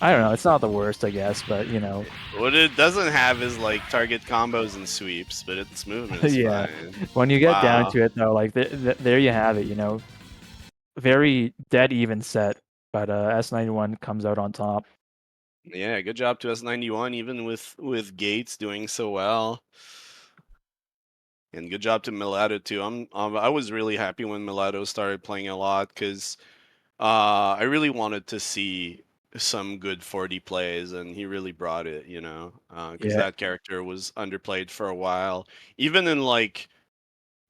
I don't know, it's not the worst, I guess, but you know. What it doesn't have is like target combos and sweeps, but its movement is yeah. fine. When you get down to it though, like there you have it, you know. Very dead even set, but S91 comes out on top. Yeah, good job to S91, even with Gaits doing so well. And good job to Mileto too. I was really happy when Mileto started playing a lot, because I really wanted to see some good 4D plays, and he really brought it, you know, because that character was underplayed for a while. Even in like,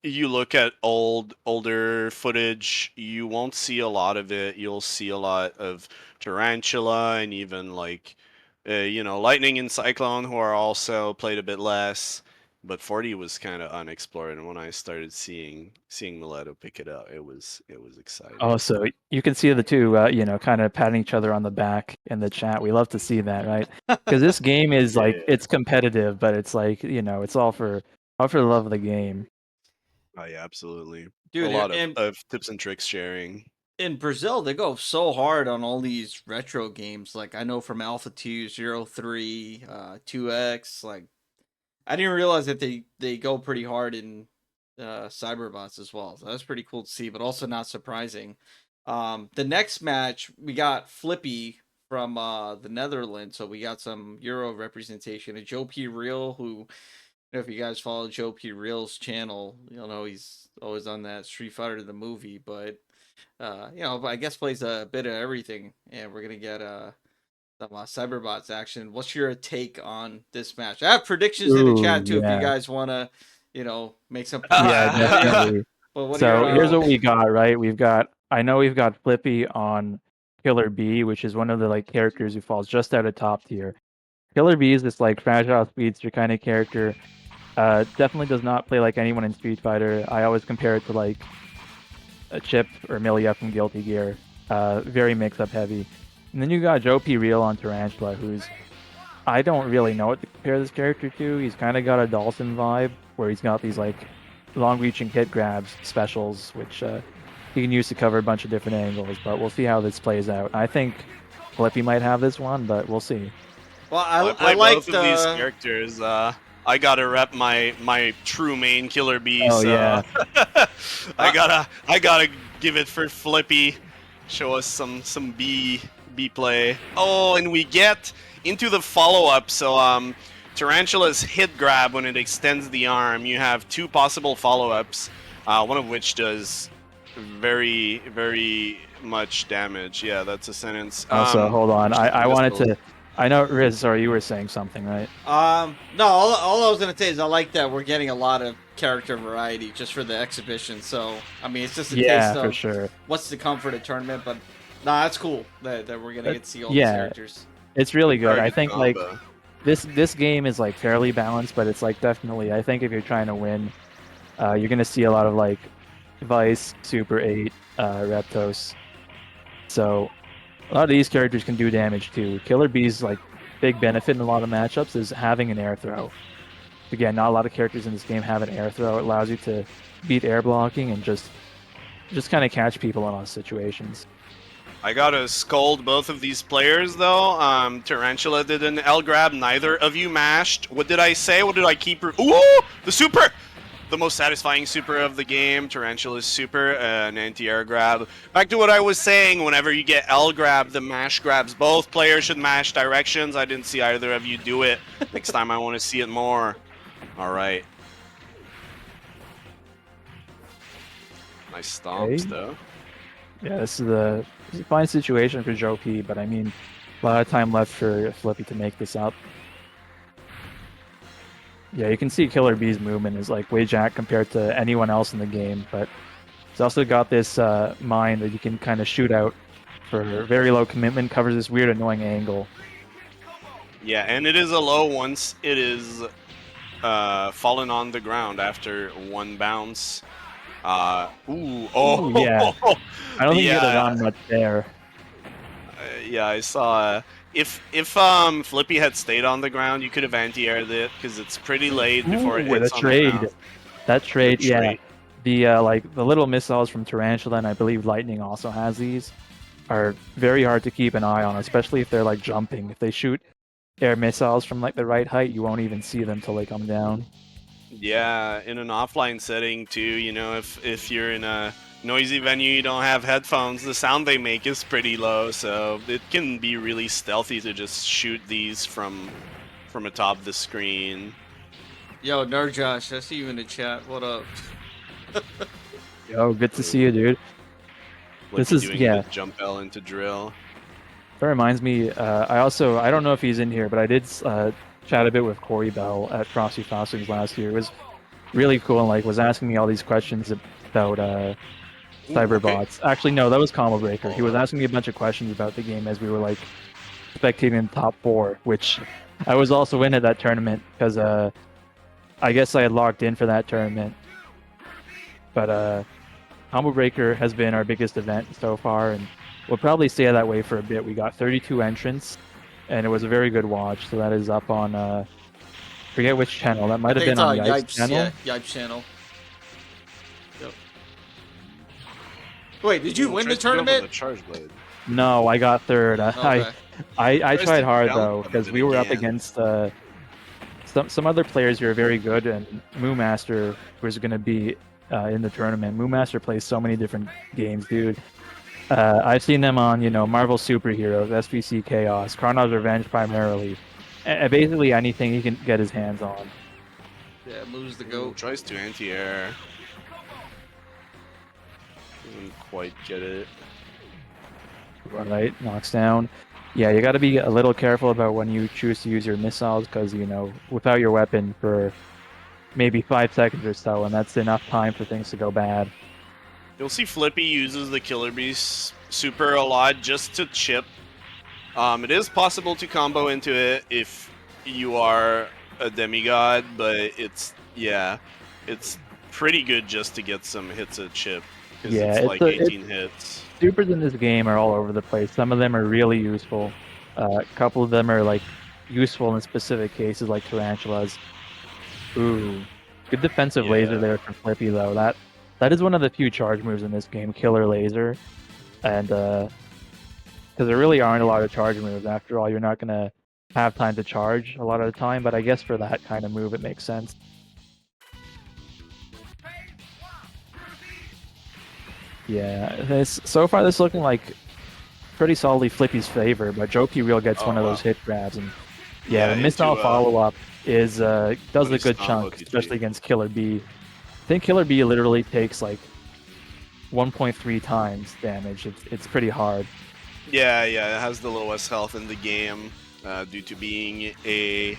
you look at older footage, you won't see a lot of it. You'll see a lot of Tarantula, and even like, you know, Lightning and Cyclone, who are also played a bit less. But 40 was kind of unexplored, and when I started seeing Mileto pick it up, it was exciting. Oh, so you can see the two, you know, kind of patting each other on the back in the chat. We love to see that, right? Because this game is like, it's competitive, but it's like, you know, it's all for the love of the game. Oh yeah, absolutely. Dude, a lot of tips and tricks sharing. In Brazil, they go so hard on all these retro games. Like, I know from Alpha 2, 03, 2X, like, I didn't realize that they go pretty hard in Cyberbots as well. So that's pretty cool to see, but also not surprising. The next match, we got Flippy from the Netherlands. So we got some Euro representation. And JoePReal, who, you know, if you guys follow JoePReal's channel, you'll know he's always on that Street Fighter the movie. But, you know, I guess plays a bit of everything. And we're going to get some Cyberbots action. What's your take on this match? I have predictions in the chat too, if you guys want to, you know, make some. Yeah, definitely. But what So here's what we got, right? I know we've got Flippy on Killer B, which is one of the like characters who falls just out of top tier. Killer B is this like fragile speedster kind of character. Definitely does not play like anyone in Street Fighter. I always compare it to like a Chip or Milia from Guilty Gear. Very mix-up heavy. And then you got JoePReal on Tarantula, who's I don't really know what to compare this character to. He's kind of got a Dawson vibe, where he's got these like long-reaching hit grabs specials, which he can use to cover a bunch of different angles. But we'll see how this plays out. I think Flippy might have this one, but we'll see. Well, I like both of these characters. I gotta rep my true main Killer B. Oh, so yeah. I gotta give it for Flippy. Show us some B play. Oh, and we get into the follow-up. So Tarantula's hit grab, when it extends the arm, you have two possible follow-ups, one of which does very, very much damage. Yeah, that's a sentence. Also, hold on. I wanted to... I know, Riz, sorry, you were saying something, right? No, all I was going to say is I like that we're getting a lot of character variety just for the exhibition. So, I mean, it's just a taste of for sure. What's to come for the tournament. But, nah, that's cool that we're going to get to see all these characters. It's really good. I think, like, this game is, like, fairly balanced, but it's, like, definitely, I think if you're trying to win, you're going to see a lot of, like, Vice, Super 8, Reptos. So... a lot of these characters can do damage too. Killer B's like big benefit in a lot of matchups is having an air throw. Again, not a lot of characters in this game have an air throw. It allows you to beat air blocking and just kind of catch people in all situations. I gotta scold both of these players though. Tarantula did an L grab. Neither of you mashed. What did I say? What did I keep? Ooh, the super! The most satisfying super of the game, Tarantula's super, an anti-air grab. Back to what I was saying, whenever you get L grab, the mash grabs. Both players should mash directions. I didn't see either of you do it. Next time I want to see it more. Alright. Nice stomps, though. Yeah, this is a fine situation for JoePReal, but I mean, a lot of time left for Flippy to make this up. Yeah, you can see Killer B's movement is like way jacked compared to anyone else in the game, but it's also got this mine that you can kind of shoot out for very low commitment, covers this weird annoying angle. Yeah, and it is a low once it is fallen on the ground after one bounce. Yeah. I don't think you get it on much there. Yeah, I saw... If Flippy had stayed on the ground, you could have anti-aired it because it's pretty late before it hits on the ground. That trade, yeah. The like the little missiles from Tarantula, and I believe Lightning also has these, are very hard to keep an eye on, especially if they're like jumping. If they shoot air missiles from like the right height, you won't even see them till they come down. Yeah, in an offline setting too, you know, if you're in a noisy venue, you don't have headphones, the sound they make is pretty low, so it can be really stealthy to just shoot these from atop the screen. Yo, Nerd Josh, I see you in the chat. What up? Yo, good to see you, dude. This is the jump L into drill. That reminds me, I don't know if he's in here, but I did chat a bit with Corey Bell at Frosty Foster's last year. It was really cool and like was asking me all these questions about Cyberbots. Okay. Actually, no, that was Combo Breaker. He was asking me a bunch of questions about the game as we were like spectating the top 4, which I was also in at that tournament because I guess I had logged in for that tournament. But Combo Breaker has been our biggest event so far, and we'll probably stay that way for a bit. We got 32 entrants, and it was a very good watch. So that is up on forget which channel. That might have been on Gaits channel. Yeah, Gaits channel. Yep. Wait, did you win the tournament? No, I got 3rd. Okay. I tried hard though because we were up against some other players who are very good, and Moo Master was going to be in the tournament. Moo Master plays so many different games, dude. I've seen them on, Marvel Superheroes, SVC Chaos, Carnage Revenge primarily. Basically anything he can get his hands on. Yeah, moves the goat. Tries to anti-air. Doesn't quite get it. Right, knocks down. Yeah, you got to be a little careful about when you choose to use your missiles because, without your weapon for maybe 5 seconds or so, and that's enough time for things to go bad. You'll see Flippy uses the Killer Bee's super a lot just to chip. It is possible to combo into it if you are a demigod, but it's pretty good just to get some hits at chip, because Yeah, it's like 18 hits. Supers in this game are all over the place. Some of them are really useful. A couple of them are like useful in specific cases, like Tarantulas. Ooh, good defensive laser there from Flippy though. That is one of the few charge moves in this game, Killer Laser, and because there really aren't a lot of charge moves. After all, you're not gonna have time to charge a lot of the time, but I guess for that kind of move, it makes sense. Yeah, so far this is looking like pretty solidly Flippy's favor, but JoePReal gets one of those hit grabs, and the missile follow-up is does a good chunk, especially against Killer Bee. I think Killer Bee literally takes like 1.3 times damage. It's pretty hard. Yeah, it has the lowest health in the game due to being a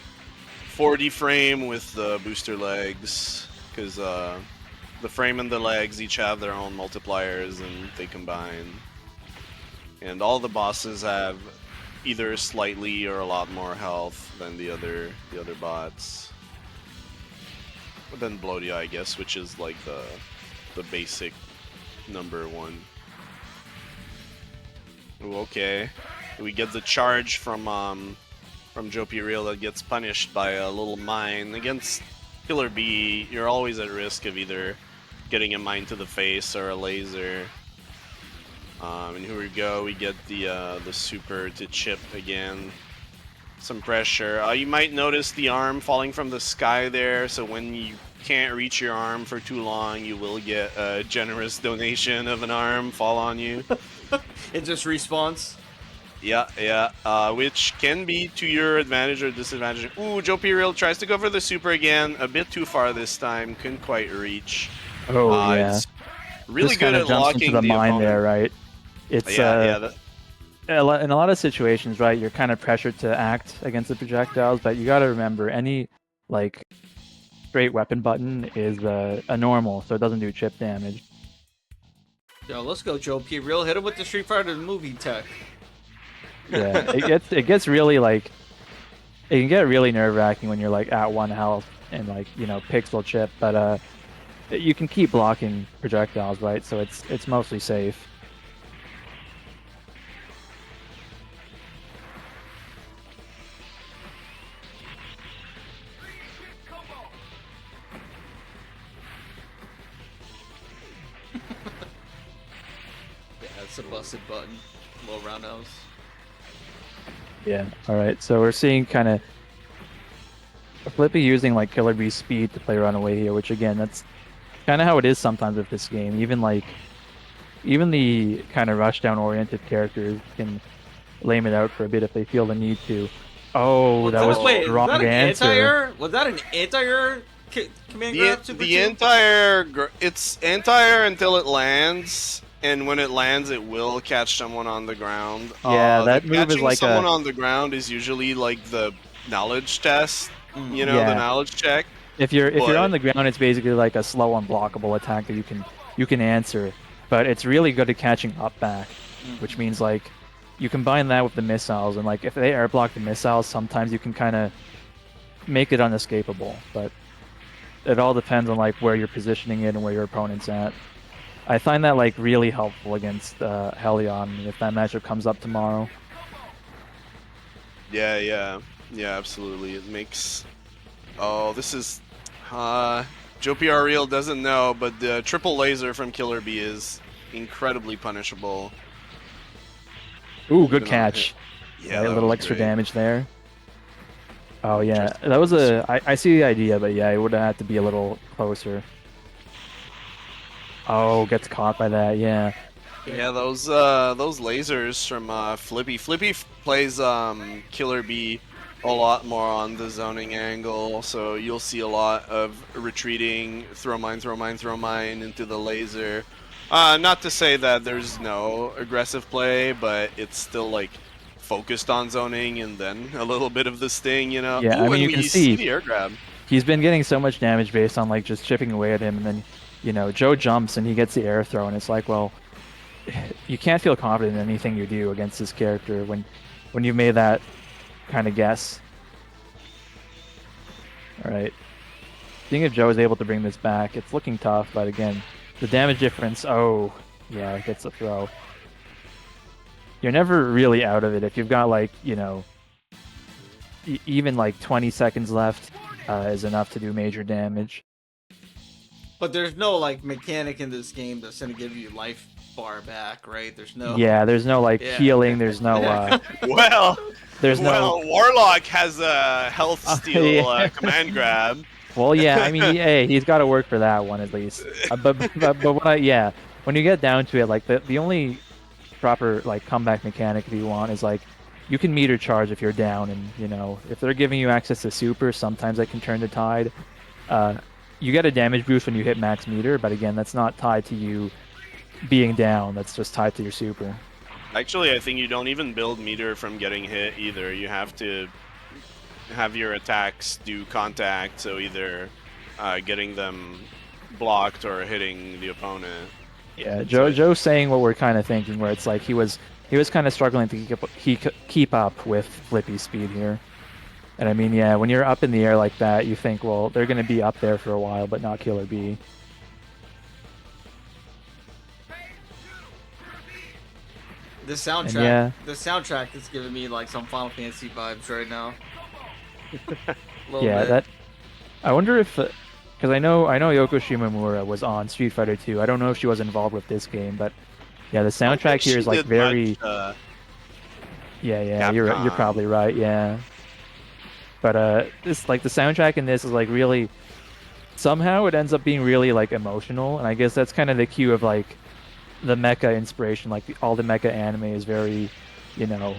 4D frame with the booster legs, because the frame and the legs each have their own multipliers and they combine. And all the bosses have either slightly or a lot more health than the other bots. But then Blodia, I guess, which is like the basic number one. Ooh, okay. We get the charge from JoePReal that gets punished by a little mine. Against Killer Bee, you're always at risk of either getting a mine to the face or a laser. And here we go, we get the super to chip again. Some pressure. You might notice the arm falling from the sky there, so when you can't reach your arm for too long, you will get a generous donation of an arm fall on you. It just respawns? Yeah, which can be to your advantage or disadvantage. Ooh, JoePReal tries to go for the super again, a bit too far this time, couldn't quite reach. Oh, yeah. It's really just good at locking into the mine opponent. there, right? It's in a lot of situations, right, you're kind of pressured to act against the projectiles, but you got to remember any like straight weapon button is a normal, so it doesn't do chip damage. Yo, let's go, JoePReal. Hit him with the Street Fighter movie tech. Yeah, it gets really like it can get really nerve-wracking when you're like at 1 health and like pixel chip, but you can keep blocking projectiles, right? So it's mostly safe. It's a busted button. Low roundhouse. Yeah, alright, so we're seeing kind of Flippy using like Killer Bee's speed to play runaway here, which again, that's kind of how it is sometimes with this game. Even the kind of rushdown oriented characters can lame it out for a bit if they feel the need to. Oh, that was the wrong answer. Was that an anti-air command grab? It's anti-air until it lands. And when it lands, it will catch someone on the ground. Yeah, that move is like someone on the ground is usually like the knowledge test, the knowledge check. If you're on the ground, it's basically like a slow unblockable attack that you can answer, but it's really good at catching up back, which means like you combine that with the missiles, and like if they air block the missiles, sometimes you can kind of make it unescapable. But it all depends on like where you're positioning it and where your opponent's at. I find that like really helpful against Helion if that matchup comes up tomorrow. Yeah, absolutely. It makes. Oh, this is. JoePReal doesn't know, but the triple laser from Killer Bee is incredibly punishable. Ooh, good catch. Yeah, right, a little extra damage there. Oh yeah, that was I see the idea, but yeah, it would have had to be a little closer. Oh, gets caught by that, yeah. Yeah, those lasers from Flippy. Flippy plays Killer Bee a lot more on the zoning angle, so you'll see a lot of retreating, throw mine into the laser. Not to say that there's no aggressive play, but it's still like focused on zoning and then a little bit of the sting, Yeah, Ooh, I mean you can see the air grab. he's been getting so much damage based on like just chipping away at him, and then you know Joe jumps and he gets the air throw, and it's like, well, you can't feel confident in anything you do against this character when you've made that kind of guess. All right, seeing if Joe is able to bring this back, it's looking tough, but again, the damage difference. Oh, yeah, it gets a throw. You're never really out of it if you've got like, you know, even like 20 seconds left is enough to do major damage. But there's no like mechanic in this game that's gonna give you life bar back, right? There's no. Yeah, there's no like healing. There's no. There's no. Warlock has a health steal command grab. Well, yeah, I mean, hey, he's got to work for that one at least. But when you get down to it, like the only proper like comeback mechanic if you want is like you can meter charge if you're down, and you know if they're giving you access to super, sometimes that can turn to tide. You get a damage boost when you hit max meter, but again, that's not tied to you being down. That's just tied to your super. Actually, I think you don't even build meter from getting hit either. You have to have your attacks do contact, so either getting them blocked or hitting the opponent. Yeah, Joe's saying what we're kind of thinking, where it's like he was kind of struggling to keep up with Flippy's speed here. And I mean, yeah, when you're up in the air like that, you think, well, they're going to be up there for a while, but not Killer B. The soundtrack is giving me like some Final Fantasy vibes right now. Yeah, bit. I wonder if, because I know Yoko Shimomura was on Street Fighter 2. I don't know if she was involved with this game, but yeah, the soundtrack here is like very. Yeah, you're probably right. Yeah. But this like the soundtrack in this is like really, somehow it ends up being really like emotional, and I guess that's kind of the cue of like the mecha inspiration. Like all the mecha anime is very, you know,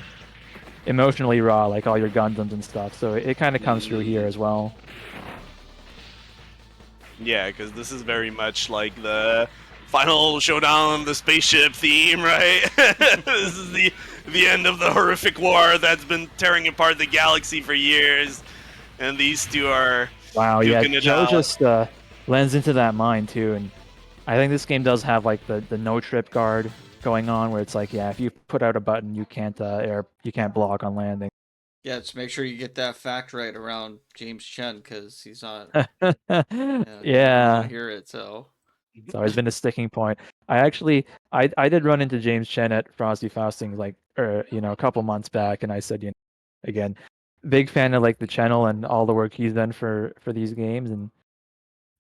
emotionally raw, like all your Gundams and stuff. So it kind of comes through here as well. Yeah, because this is very much like the final showdown, the spaceship theme, right? This is the end of the horrific war that's been tearing apart the galaxy for years, and these two are. Wow, yeah, Joe just lends into that mind too, and I think this game does have like the no trip guard going on, where it's like, yeah, if you put out a button, you can't block on landing. Yeah, just make sure you get that fact right around James Chen, because he's not. Yeah. I hear it, so. It's always been a sticking point. I did run into James Chen at Frosty Fausting like a couple months back, and I said, you know, again, big fan of like the channel and all the work he's done for these games, and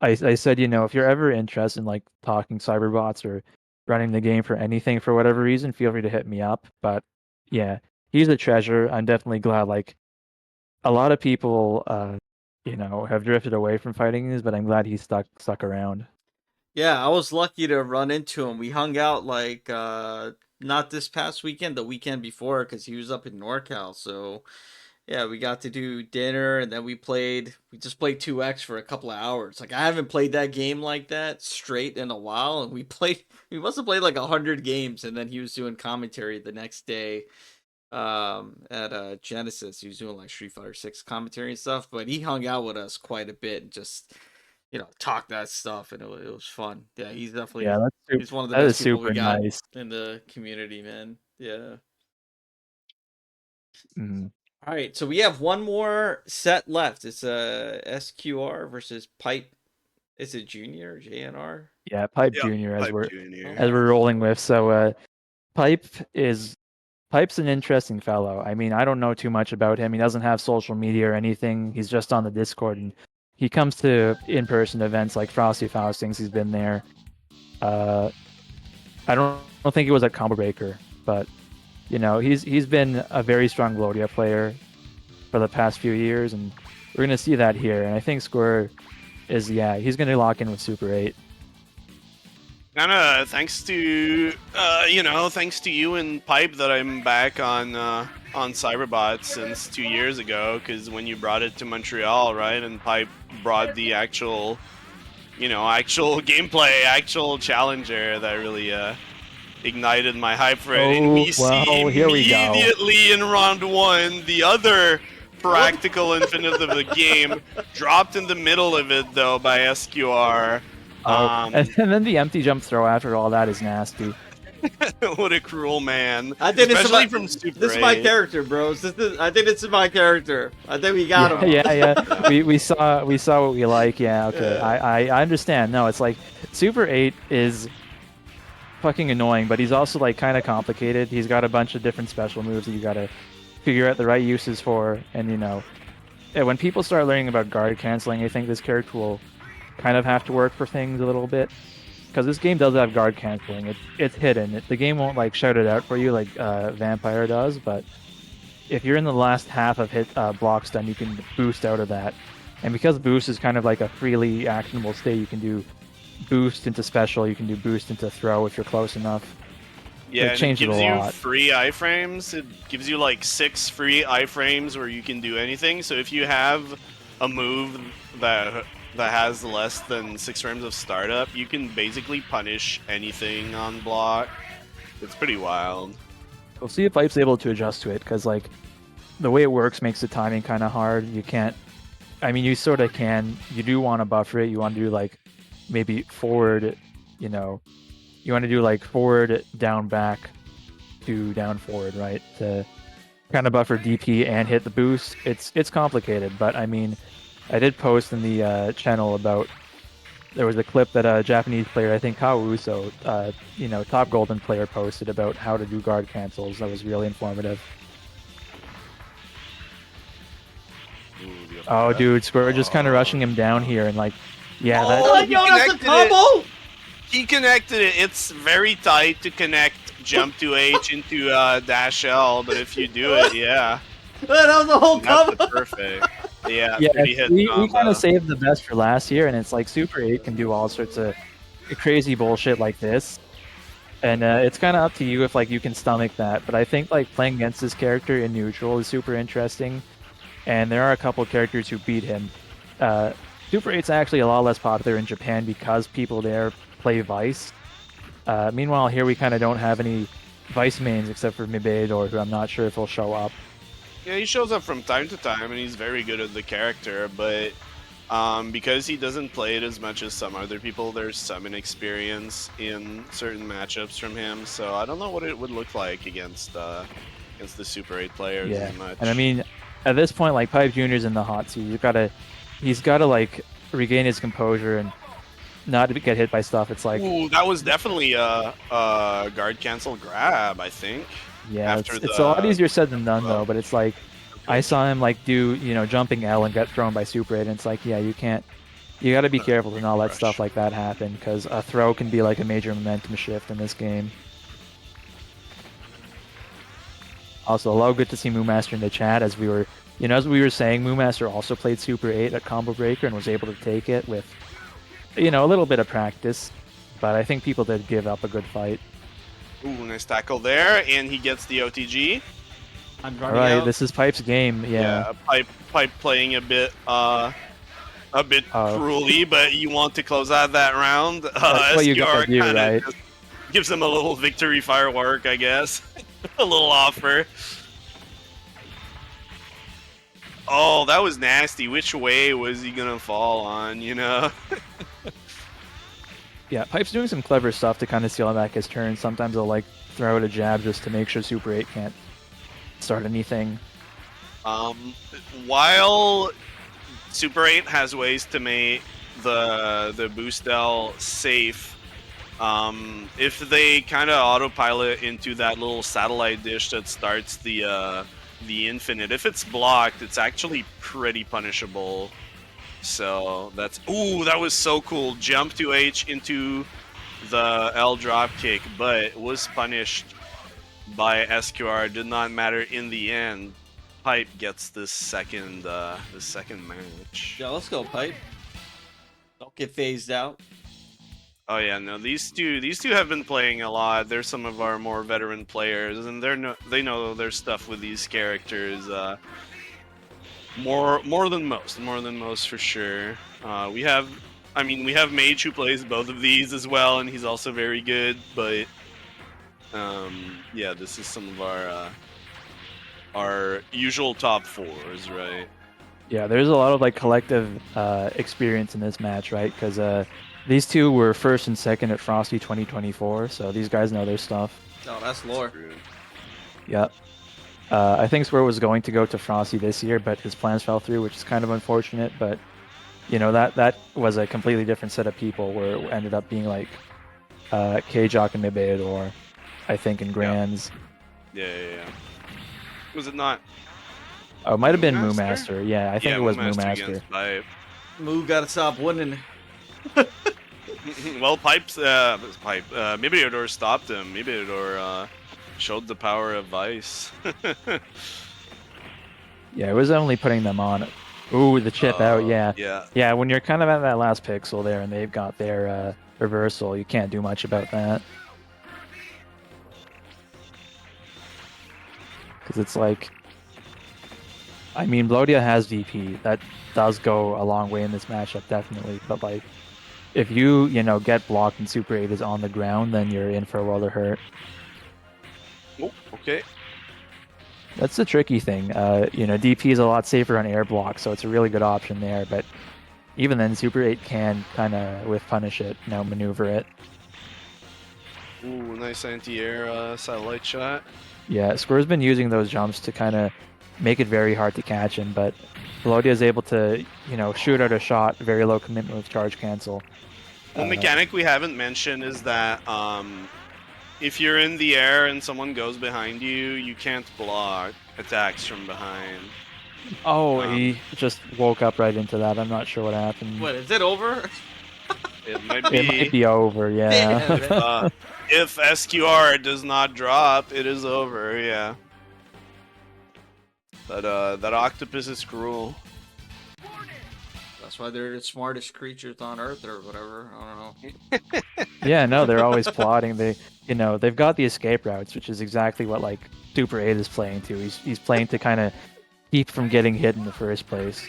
I said, you know, if you're ever interested in like talking Cyberbots or running the game for anything for whatever reason, feel free to hit me up. But yeah, he's a treasure. I'm definitely glad like a lot of people have drifted away from fighting games, but I'm glad he stuck around. Yeah, I was lucky to run into him. We hung out like not this past weekend, the weekend before, because he was up in NorCal. So yeah, we got to do dinner, and then we just played 2X for a couple of hours. Like I haven't played that game like that straight in a while, and we must have played like 100 games, and then he was doing commentary the next day at Genesis. He was doing like Street Fighter 6 commentary and stuff, but he hung out with us quite a bit and just talk that stuff, and it was fun. Yeah, he's definitely he's one of the best people we got in the community, man. Yeah. Mm-hmm. All right, so we have one more set left. It's a SQR versus Pipe. Is it Junior or JNR? Yeah, PipeJnr as we're rolling with. So Pipe's an interesting fellow. I mean, I don't know too much about him. He doesn't have social media or anything. He's just on the Discord, and he comes to in-person events like Frosty Faustings. He's been there. I don't think he was at Combo Breaker, but you know, he's been a very strong Blodia player for the past few years, and we're gonna see that here. And I think Square is he's gonna lock in with Super 8. And thanks to you and Pipe that I'm back on Cyberbots since 2 years ago, because when you brought it to Montreal, right, and Pipe brought the actual gameplay, actual challenger that really ignited my hype for it. And we see here we go. Immediately in round one, the other practical infinite of the game, dropped in the middle of it though by SQR. And then the empty jump throw after all that is nasty. What a cruel man! I think especially from Super this 8. is my character, bros. I think this is my character. I think we got him. Yeah. we saw what we like. Yeah, okay. Yeah. I understand. No, it's like Super 8 is fucking annoying, but he's also like kind of complicated. He's got a bunch of different special moves that you gotta figure out the right uses for, and you know, when people start learning about guard canceling, I think this character will kind of have to work for things a little bit. Because this game does have guard canceling. It's hidden. The game won't like shout it out for you like Vampire does, but if you're in the last half of hit block stun, you can boost out of that. And because boost is kind of like a freely actionable state, you can do boost into special, you can do boost into throw if you're close enough. Yeah, it gives you free iframes. It gives you like 6 free iframes where you can do anything. So if you have a move that has less than 6 frames of startup, you can basically punish anything on block. It's pretty wild. We'll see if Pipe's able to adjust to it, because like the way it works makes the timing kind of hard. You can't. I mean, you sort of can. You do want to buffer it. You want to do like maybe forward. You know, you want to do like forward down back to down forward, right? To kind of buffer DP and hit the boost. It's complicated, but I mean. I did post in the channel about there was a clip that a Japanese player, I think Kawuso, top golden player, posted about how to do guard cancels. That was really informative. Oh, dude, Square just kind of rushing him down here and like, yeah. That's a combo. He connected it. It's very tight to connect jump to H into dash L, but if you do it, yeah. That was the whole combo. That's perfect. Yeah, we kind of saved the best for last year, and it's like Super 8 can do all sorts of crazy bullshit like this, and it's kind of up to you if like you can stomach that. But I think like playing against this character in neutral is super interesting, and there are a couple characters who beat him. Super 8's actually a lot less popular in Japan because people there play Vice. Meanwhile, here we kind of don't have any Vice mains except for Mibeidor, who I'm not sure if he'll show up. Yeah, he shows up from time to time, and he's very good at the character, but because he doesn't play it as much as some other people, there's some inexperience in certain matchups from him, so I don't know what it would look like against the Super 8 players as much. And I mean, at this point, like, PipeJnr's in the hot seat. He's gotta, like, regain his composure and not get hit by stuff. It's like... Ooh, that was definitely a guard cancel grab, I think. Yeah, it's a lot easier said than done, though, but it's like, I saw him, like, do, jumping L and get thrown by Super 8, and it's like, yeah, you gotta be careful to not let stuff like that happen, because a throw can be, like, a major momentum shift in this game. Also, good to see Moomaster in the chat, as we were saying, Moomaster also played Super 8 at Combo Breaker and was able to take it with, a little bit of practice, but I think people did give up a good fight. Ooh, nice tackle there, and he gets the OTG. Alright, this is Pipe's game, yeah. Pipe playing a bit cruelly, but you want to close out that round. That's what you gotta do, right? Gives him a little victory firework, I guess. A little offer. Oh, that was nasty. Which way was he gonna fall on, Yeah, Pipe's doing some clever stuff to kind of seal back his turn. Sometimes he'll like throw out a jab just to make sure Super 8 can't start anything. While Super 8 has ways to make the boost L safe, if they kind of autopilot into that little satellite dish that starts the infinite, if it's blocked, it's actually pretty punishable. So that's... Ooh, that was so cool. Jump to H into the L drop kick, but was punished by SQR. Did not matter in the end. Pipe gets this second match. Yeah, let's go, Pipe. Don't get phased out. Oh yeah, no, these two have been playing a lot. They're some of our more veteran players, and they know their stuff with these characters. More than most for sure. We have Mage who plays both of these as well, and he's also very good. But yeah, this is some of our usual top 4s, right? Yeah, there's a lot of like collective experience in this match, right? Because these two were first and second at Frosty 2024, so these guys know their stuff. Oh, that's lore. Yep. I think Square was going to go to Frosty this year, but his plans fell through, which is kind of unfortunate. But you know that was a completely different set of people, where it ended up being like K-Jock and Mibeador, I think, in Grands. Yeah. Was it not? Oh, it might have been Moo Master. Yeah, I think it was Moo Master. Moo gotta stop winning. Well, Mibeador stopped him. Mibeador showed the power of Vice. Yeah, it was only putting them on. Ooh, the chip out, yeah. Yeah, when you're kind of at that last pixel there and they've got their reversal, you can't do much about that. Because it's like... I mean, Blodia has VP. That does go a long way in this matchup, definitely. But, like, if you know, get blocked and Super 8 is on the ground, then you're in for a world of hurt. Oh, okay. That's the tricky thing. You know, DP is a lot safer on air block, so it's a really good option there. But even then, Super 8 can kind of, with punish it, you know, maneuver it. Ooh, nice anti-air satellite shot. Yeah, Square's been using those jumps to kind of make it very hard to catch him, but Blodia is able to, you know, shoot out a shot, very low commitment with charge cancel. One mechanic we haven't mentioned is that if you're in the air and someone goes behind you, you can't block attacks from behind. Oh, he just woke up right into that. I'm not sure what happened. What, is it over? It might be. It might be over, yeah. If SQR does not drop, it is over, yeah. That octopus is cruel. That's why they're the smartest creatures on Earth or whatever. I don't know. Yeah, no, they're always plotting. They've got the escape routes, which is exactly what like Super 8 is playing to. He's playing to kind of keep from getting hit in the first place.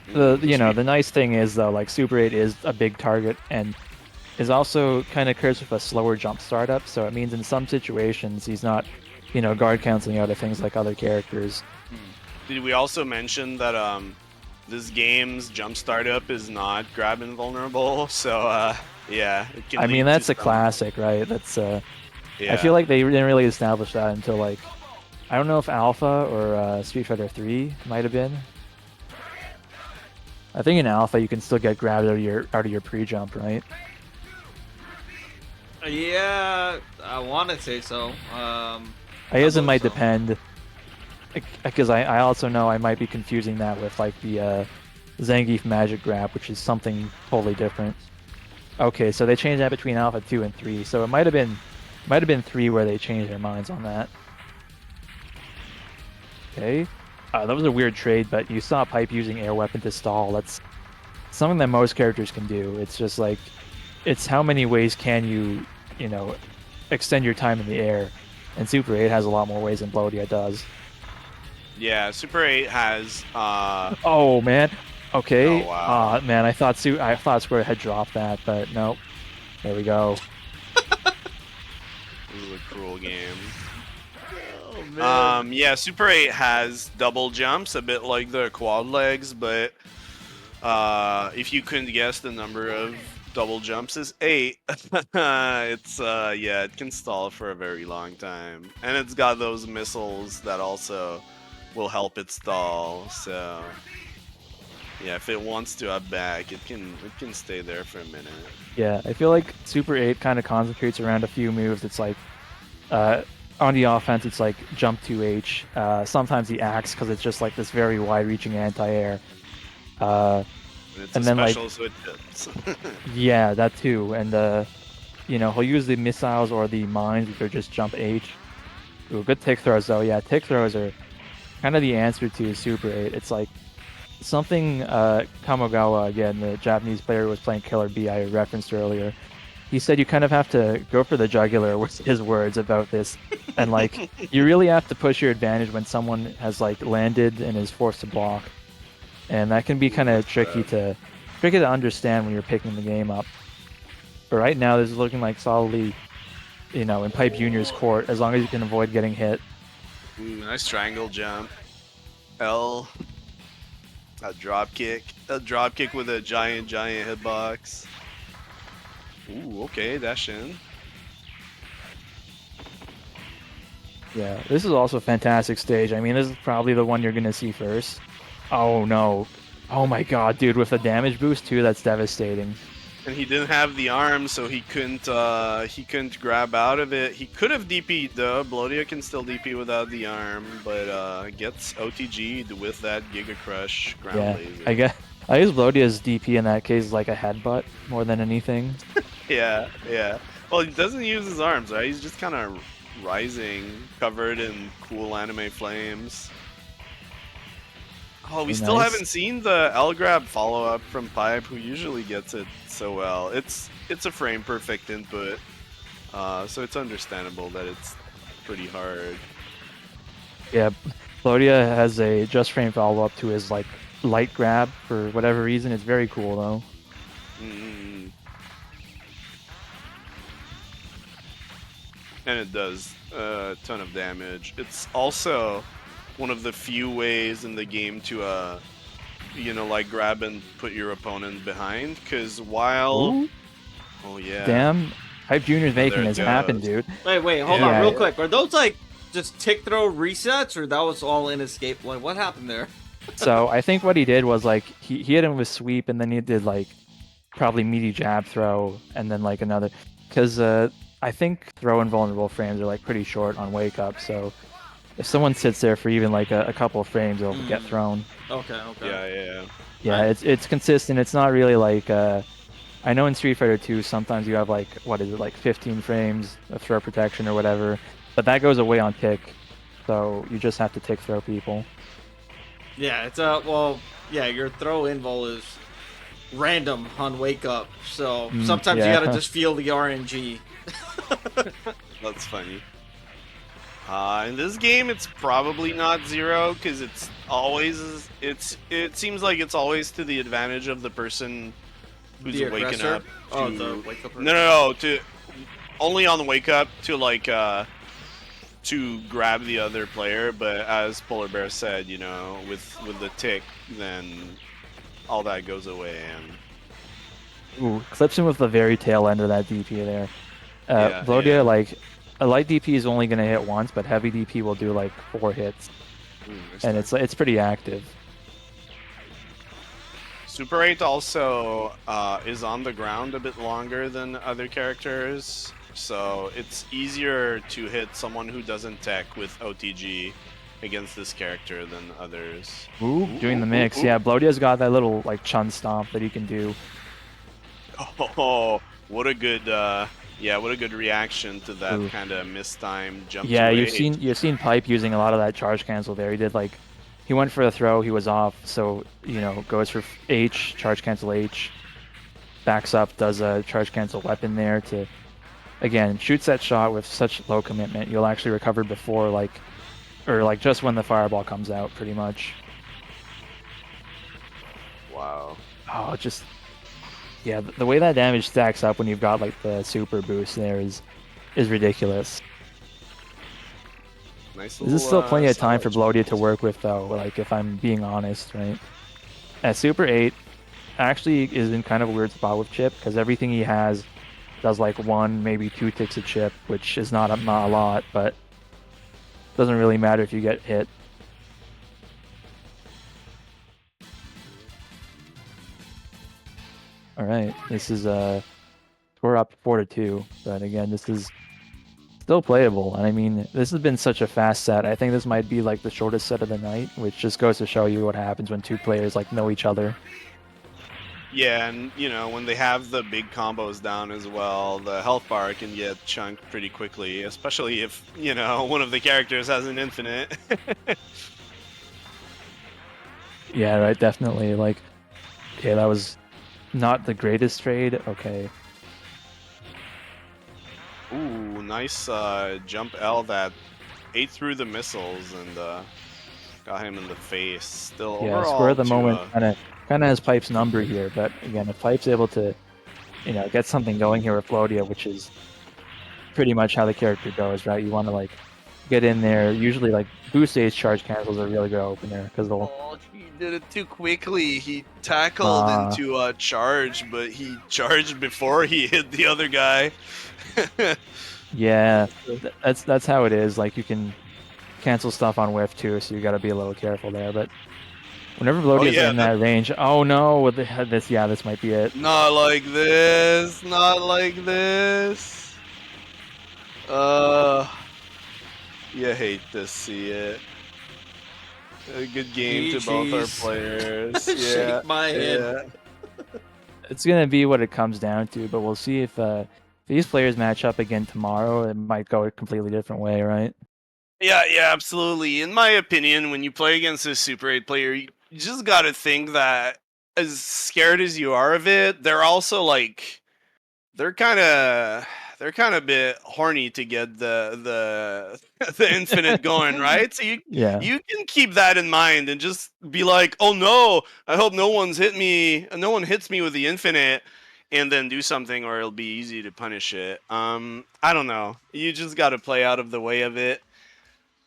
The nice thing is though, like Super 8 is a big target and is also kind of cursed with a slower jump startup, so it means in some situations he's not, you know, guard canceling out of things like other characters. Did we also mention that this game's jump startup is not grab invulnerable? So yeah, it can. I mean, that's a classic, right? That's yeah. I feel like they didn't really establish that until like, I don't know if Alpha or Street Fighter 3 might have been. I think in Alpha you can still get grabbed out of your pre-jump, right? Yeah, I want to say so. I guess it might depend, because I also know I might be confusing that with like the Zangief Magic Grab, which is something totally different. Okay, so they changed that between Alpha 2 and 3, so it might have been 3 where they changed their minds on that. Okay, that was a weird trade, but you saw Pipe using air weapon to stall. That's something that most characters can do. It's just like, it's how many ways can you know, extend your time in the air, and Super 8 has a lot more ways than Blodia does. Yeah, Super 8 has. Oh man. Okay. Oh, wow. Man, I thought Square had dropped that, but nope. There we go. This is a cruel game. Oh man. Yeah, Super 8 has double jumps, a bit like the quad legs, but if you couldn't guess the number of double jumps is 8. It's yeah, it can stall for a very long time, and it's got those missiles that also will help it stall. So yeah, if it wants to up back, it can stay there for a minute. Yeah, I feel like Super 8 kind of concentrates around a few moves. It's like on the offense, it's like jump 2H. Sometimes the axe, because it's just like this very wide-reaching anti-air. And then like, so it yeah, that too, and you know, he'll use the missiles or the mines, which are just jump H. Ooh, good tick throws though. Yeah, tick throws are kind of the answer to Super 8. It's like something Kamogawa, again, the Japanese player who was playing Killer B, I referenced earlier. He said you kind of have to go for the jugular, with his words about this, and like you really have to push your advantage when someone has like landed and is forced to block. And that can be kind of tricky to understand when you're picking the game up. But right now, this is looking like solidly in PipeJnr's court as long as you can avoid getting hit. Ooh, nice triangle jump. L. A drop kick. A drop kick with a giant hitbox. Ooh, okay, dash in. Yeah, this is also a fantastic stage. I mean, this is probably the one you're going to see first. Oh, no. Oh, my God, dude, with the damage boost, too, that's devastating. And he didn't have the arm, so he couldn't grab out of it. He could have DP'd though. Blodia can still DP without the arm, but gets OTG'd with that Giga Crush ground laser. I guess Blodia's DP in that case like a headbutt more than anything. Yeah. Well, he doesn't use his arms, right? He's just kind of rising, covered in cool anime flames. Oh, we still haven't seen the L grab follow up from Pipe, who usually gets it so well. It's a frame perfect input, so it's understandable that it's pretty hard. Yeah, Blodia has a just frame follow up to his like light grab for whatever reason. It's very cool though. And it does a ton of damage. It's also one of the few ways in the game to like grab and put your opponent behind, because while Ooh. Oh yeah, damn, PipeJnr's making this happen, dude. Wait, hold on real quick. Are those like just tick throw resets, or that was all in escape? Like, what happened there? So I think what he did was like he hit him with sweep, and then he did like probably meaty jab throw, and then like another, because I think throw and vulnerable frames are like pretty short on wake up, so if someone sits there for even like a couple of frames, it'll get thrown. Okay. Yeah, it's consistent. It's not really like I know in Street Fighter 2 sometimes you have like 15 frames of throw protection or whatever, but that goes away on tick, so you just have to tick throw people. Yeah, it's your throw invul is random on wake up, so sometimes you gotta just feel the RNG. That's funny. In this game, it's probably not zero, because it seems like it's always to the advantage of the person who's waking up. The wake up. No, to only on the wake up to like to grab the other player. But as PolarBair said, with the tick, then all that goes away. And ooh, clips him with the very tail end of that DP there. Blodia, like, a light DP is only going to hit once, but heavy DP will do like 4 hits. And it's pretty active. Super 8 also is on the ground a bit longer than other characters, so it's easier to hit someone who doesn't tech with OTG against this character than others. Ooh, doing the mix. Yeah, Blodia's got that little like chun stomp that he can do. Oh, what a good reaction to that kind of mistimed jump. Yeah, you've seen Pipe using a lot of that charge cancel there. He went for the throw, he was off, so goes for H, charge cancel H, backs up, does a charge cancel weapon there to, again, shoots that shot with such low commitment. You'll actually recover before just when the fireball comes out, pretty much. Wow. Oh, yeah, the way that damage stacks up when you've got like the super boost there is ridiculous. Nice This is still plenty of time for Blodia to work with, though, like, if I'm being honest, right? At Super 8, actually is in kind of a weird spot with Chip, because everything he has does like 1, maybe 2 ticks of Chip, which is not a lot, but doesn't really matter if you get hit. Alright, this is we're up 4-2, but again, this is still playable. And I mean, this has been such a fast set. I think this might be like the shortest set of the night, which just goes to show you what happens when 2 players like know each other. Yeah, and when they have the big combos down as well, the health bar can get chunked pretty quickly, especially if one of the characters has an infinite. Yeah, right, definitely. Like, okay, that was not the greatest trade. Okay. Ooh, nice jump L that ate through the missiles and got him in the face. Still, yeah, overall, Square of the moment kind of has Pipe's number here, but again, if Pipe's able to, get something going here with Blodia, which is pretty much how the character goes, right? You want to like get in there. Usually, like boost stage charge cancels are really good opener because they'll. Oh, he did it too quickly. He tackled into a charge, but he charged before he hit the other guy. Yeah, that's how it is. Like you can cancel stuff on whiff too, so you got to be a little careful there. But whenever Blodia's in that range, oh no, with this might be it. Not like this. Not like this. You hate to see it. A good game to both our players. Shake my head. It's gonna be what it comes down to, but we'll see if these players match up again tomorrow. It might go a completely different way, right? Yeah, absolutely. In my opinion, when you play against a Super 8 player, you just gotta think that as scared as you are of it, they're also like they're kind of a bit horny to get the infinite going, right? So you can keep that in mind and just be like, oh no, I hope no one hits me with the infinite, and then do something, or it'll be easy to punish it. I don't know. You just got to play out of the way of it.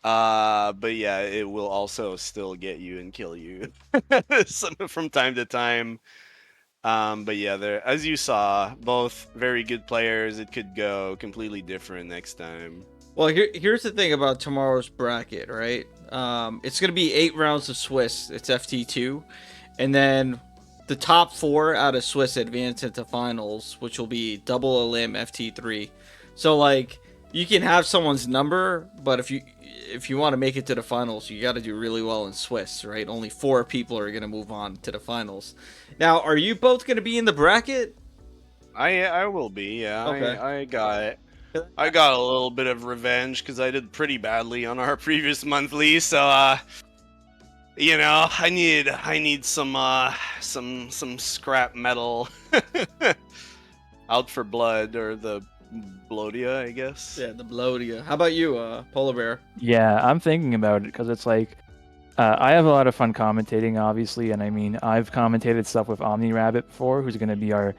But yeah, it will also still get you and kill you from time to time. But yeah, as you saw, both very good players. It could go completely different next time. Well, here's the thing about tomorrow's bracket, right? It's going to be 8 rounds of Swiss. It's FT2. And then the top 4 out of Swiss advance into finals, which will be double elim FT3. So, like, you can have someone's number, but if you want to make it to the finals, you got to do really well in Swiss, right? Only 4 people are going to move on to the finals. Now, are you both going to be in the bracket? I will be, yeah. Okay. I got it. I got a little bit of revenge because I did pretty badly on our previous monthly, so you know, I need some scrap metal out for blood, or the Blodia, I guess. Yeah, the Blodia. How about you, PolarBair? Yeah, I'm thinking about it because it's like I have a lot of fun commentating, obviously, and I mean I've commentated stuff with OmniRabbit before, who's going to be our,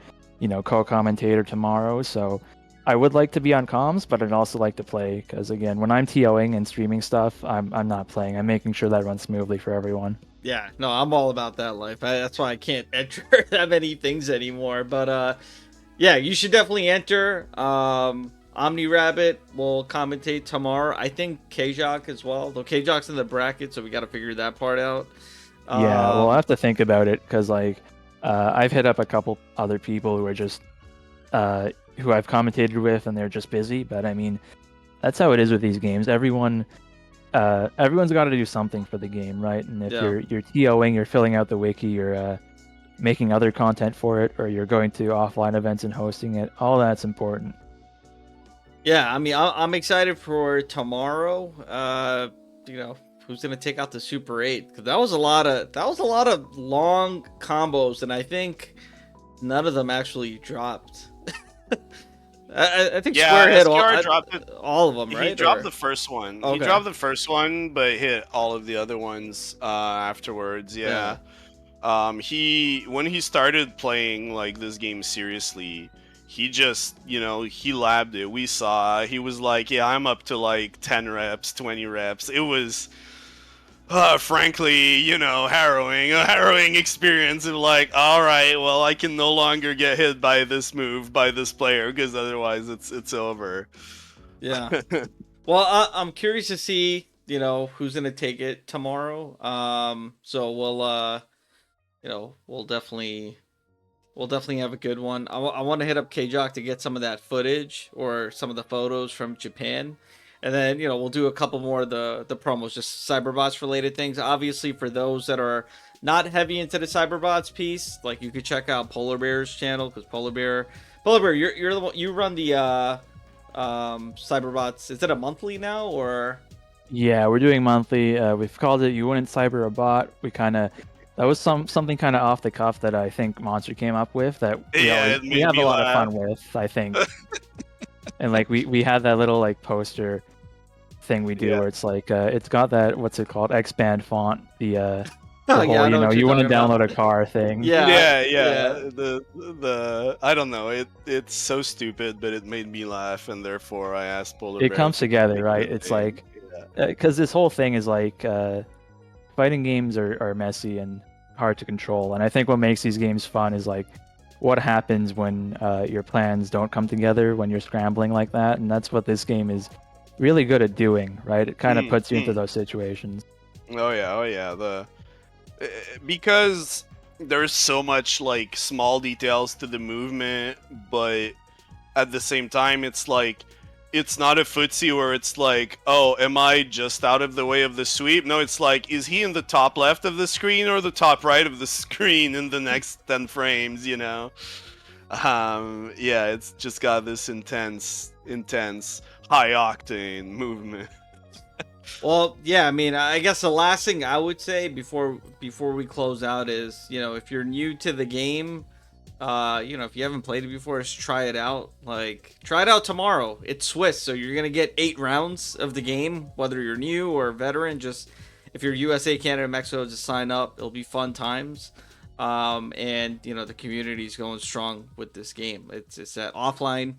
co-commentator tomorrow. So I would like to be on comms, but I'd also like to play because again, when I'm TOing and streaming stuff, I'm not playing. I'm making sure that runs smoothly for everyone. Yeah, no, I'm all about that life. That's why I can't enter that many things anymore. But yeah, you should definitely enter. OmniRabbit will commentate tomorrow. I think Kjock as well. Though Kjock's in the bracket, so we got to figure that part out. Yeah, we'll have to think about it because I've hit up a couple other people who are just who I've commentated with, and they're just busy. But I mean, that's how it is with these games. Everyone's got to do something for the game, right? And if you're TOing, you're filling out the wiki, you're making other content for it, or you're going to offline events and hosting it. All that's important. Yeah, I mean, I'm excited for tomorrow. Who's gonna take out the Super 8? Because that was a lot of long combos, and I think none of them actually dropped. I think Square hit all of them, right? He dropped the first one. Okay. He dropped the first one, but hit all of the other ones afterwards. Yeah. When he started playing like this game seriously, he just, he labbed it. We saw, he was like, yeah, I'm up to like 10 reps, 20 reps. It was, frankly, a harrowing experience of like, all right, well, I can no longer get hit by this move, by this player, because otherwise it's over. Yeah. Well, I'm curious to see, who's going to take it tomorrow. So we'll definitely have a good one. I want to hit up Kjock to get some of that footage or some of the photos from Japan. And then, we'll do a couple more of the promos, just Cyberbots related things. Obviously, for those that are not heavy into the Cyberbots piece, like you could check out PolarBair's channel, because PolarBair, you're the one, you run the Cyberbots. Is it a monthly now, or? Yeah, we're doing monthly. We've called it You Wouldn't Cyber a Bot. That was something kind of off the cuff that I think Monstre came up with that we have a lot of fun with, I think. And we had that little poster thing we do where it's it's got that, what's it called, X-Band font, the Oh, The yeah, whole, I know what you you're want to talking about. download a car thing. Yeah. The I don't know. It's so stupid, but it made me laugh, and therefore I asked PolarBair. It comes if he could together, make it right? a It's thing. like, Yeah. because this whole thing is like, fighting games are messy and hard to control, and I think what makes these games fun is like what happens when your plans don't come together when you're scrambling like that, and that's what this game is really good at doing, right? It kind of puts you into those situations. Oh yeah. Because there's so much like small details to the movement, but at the same time, it's like it's not a footsie where it's like, oh, am I just out of the way of the sweep? No, it's like, is he in the top left of the screen or the top right of the screen in the next 10 frames? Yeah, it's just got this intense, high octane movement. Well, yeah, I mean, I guess the last thing I would say before we close out is, if you're new to the game, if you haven't played it before, just try it out. Like, try it out tomorrow. It's Swiss, so you're gonna get 8 rounds of the game, whether you're new or veteran. Just if you're USA, Canada, Mexico, just sign up. It'll be fun times. And the community's going strong with this game. It's at offline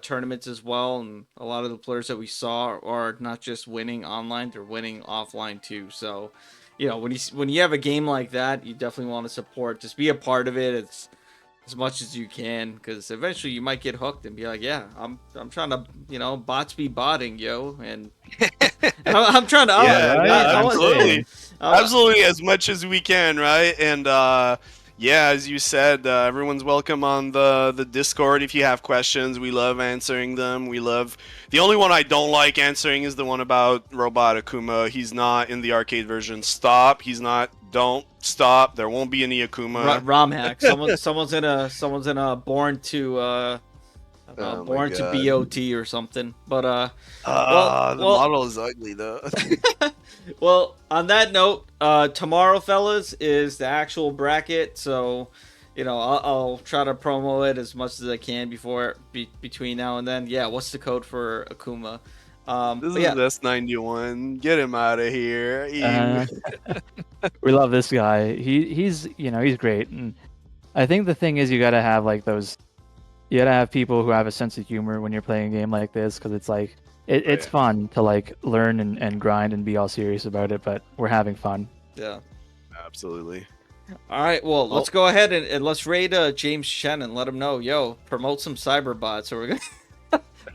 tournaments as well, and a lot of the players that we saw are not just winning online, they're winning offline too. So when you have a game like that, you definitely want to support, just be a part of it as much as you can, because eventually you might get hooked and be like, yeah, I'm trying to bots be botting, yo, and I'm trying to absolutely as much as we can, right? And as you said, everyone's welcome on the Discord. If you have questions, we love answering them. The only one I don't like answering is the one about Robot Akuma. He's not in the arcade version. Don't stop. There won't be any Akuma. ROM hack. Someone's in a born to BOT or something. But the model is ugly though. Well, on that note, tomorrow, fellas, is the actual bracket. So, I'll try to promo it as much as I can between now and then. Yeah, what's the code for Akuma? This is S91. Get him out of here. We love this guy. He's great, and I think the thing is you gotta have you gotta have people who have a sense of humor when you're playing a game like this, because it's like it's fun to like learn and grind and be all serious about it, but we're having fun. Yeah, absolutely. All right, well, let's go ahead and let's raid James Chen and let him know, promote some Cyberbots. So we're gonna.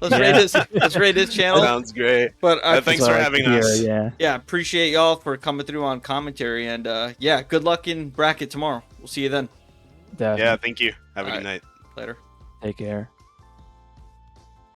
Let's rate his channel. Sounds great. But thanks for having us. Yeah, appreciate y'all for coming through on commentary, and good luck in bracket tomorrow. We'll see you then. Definitely. Yeah, thank you. Have a good night. Later. Take care.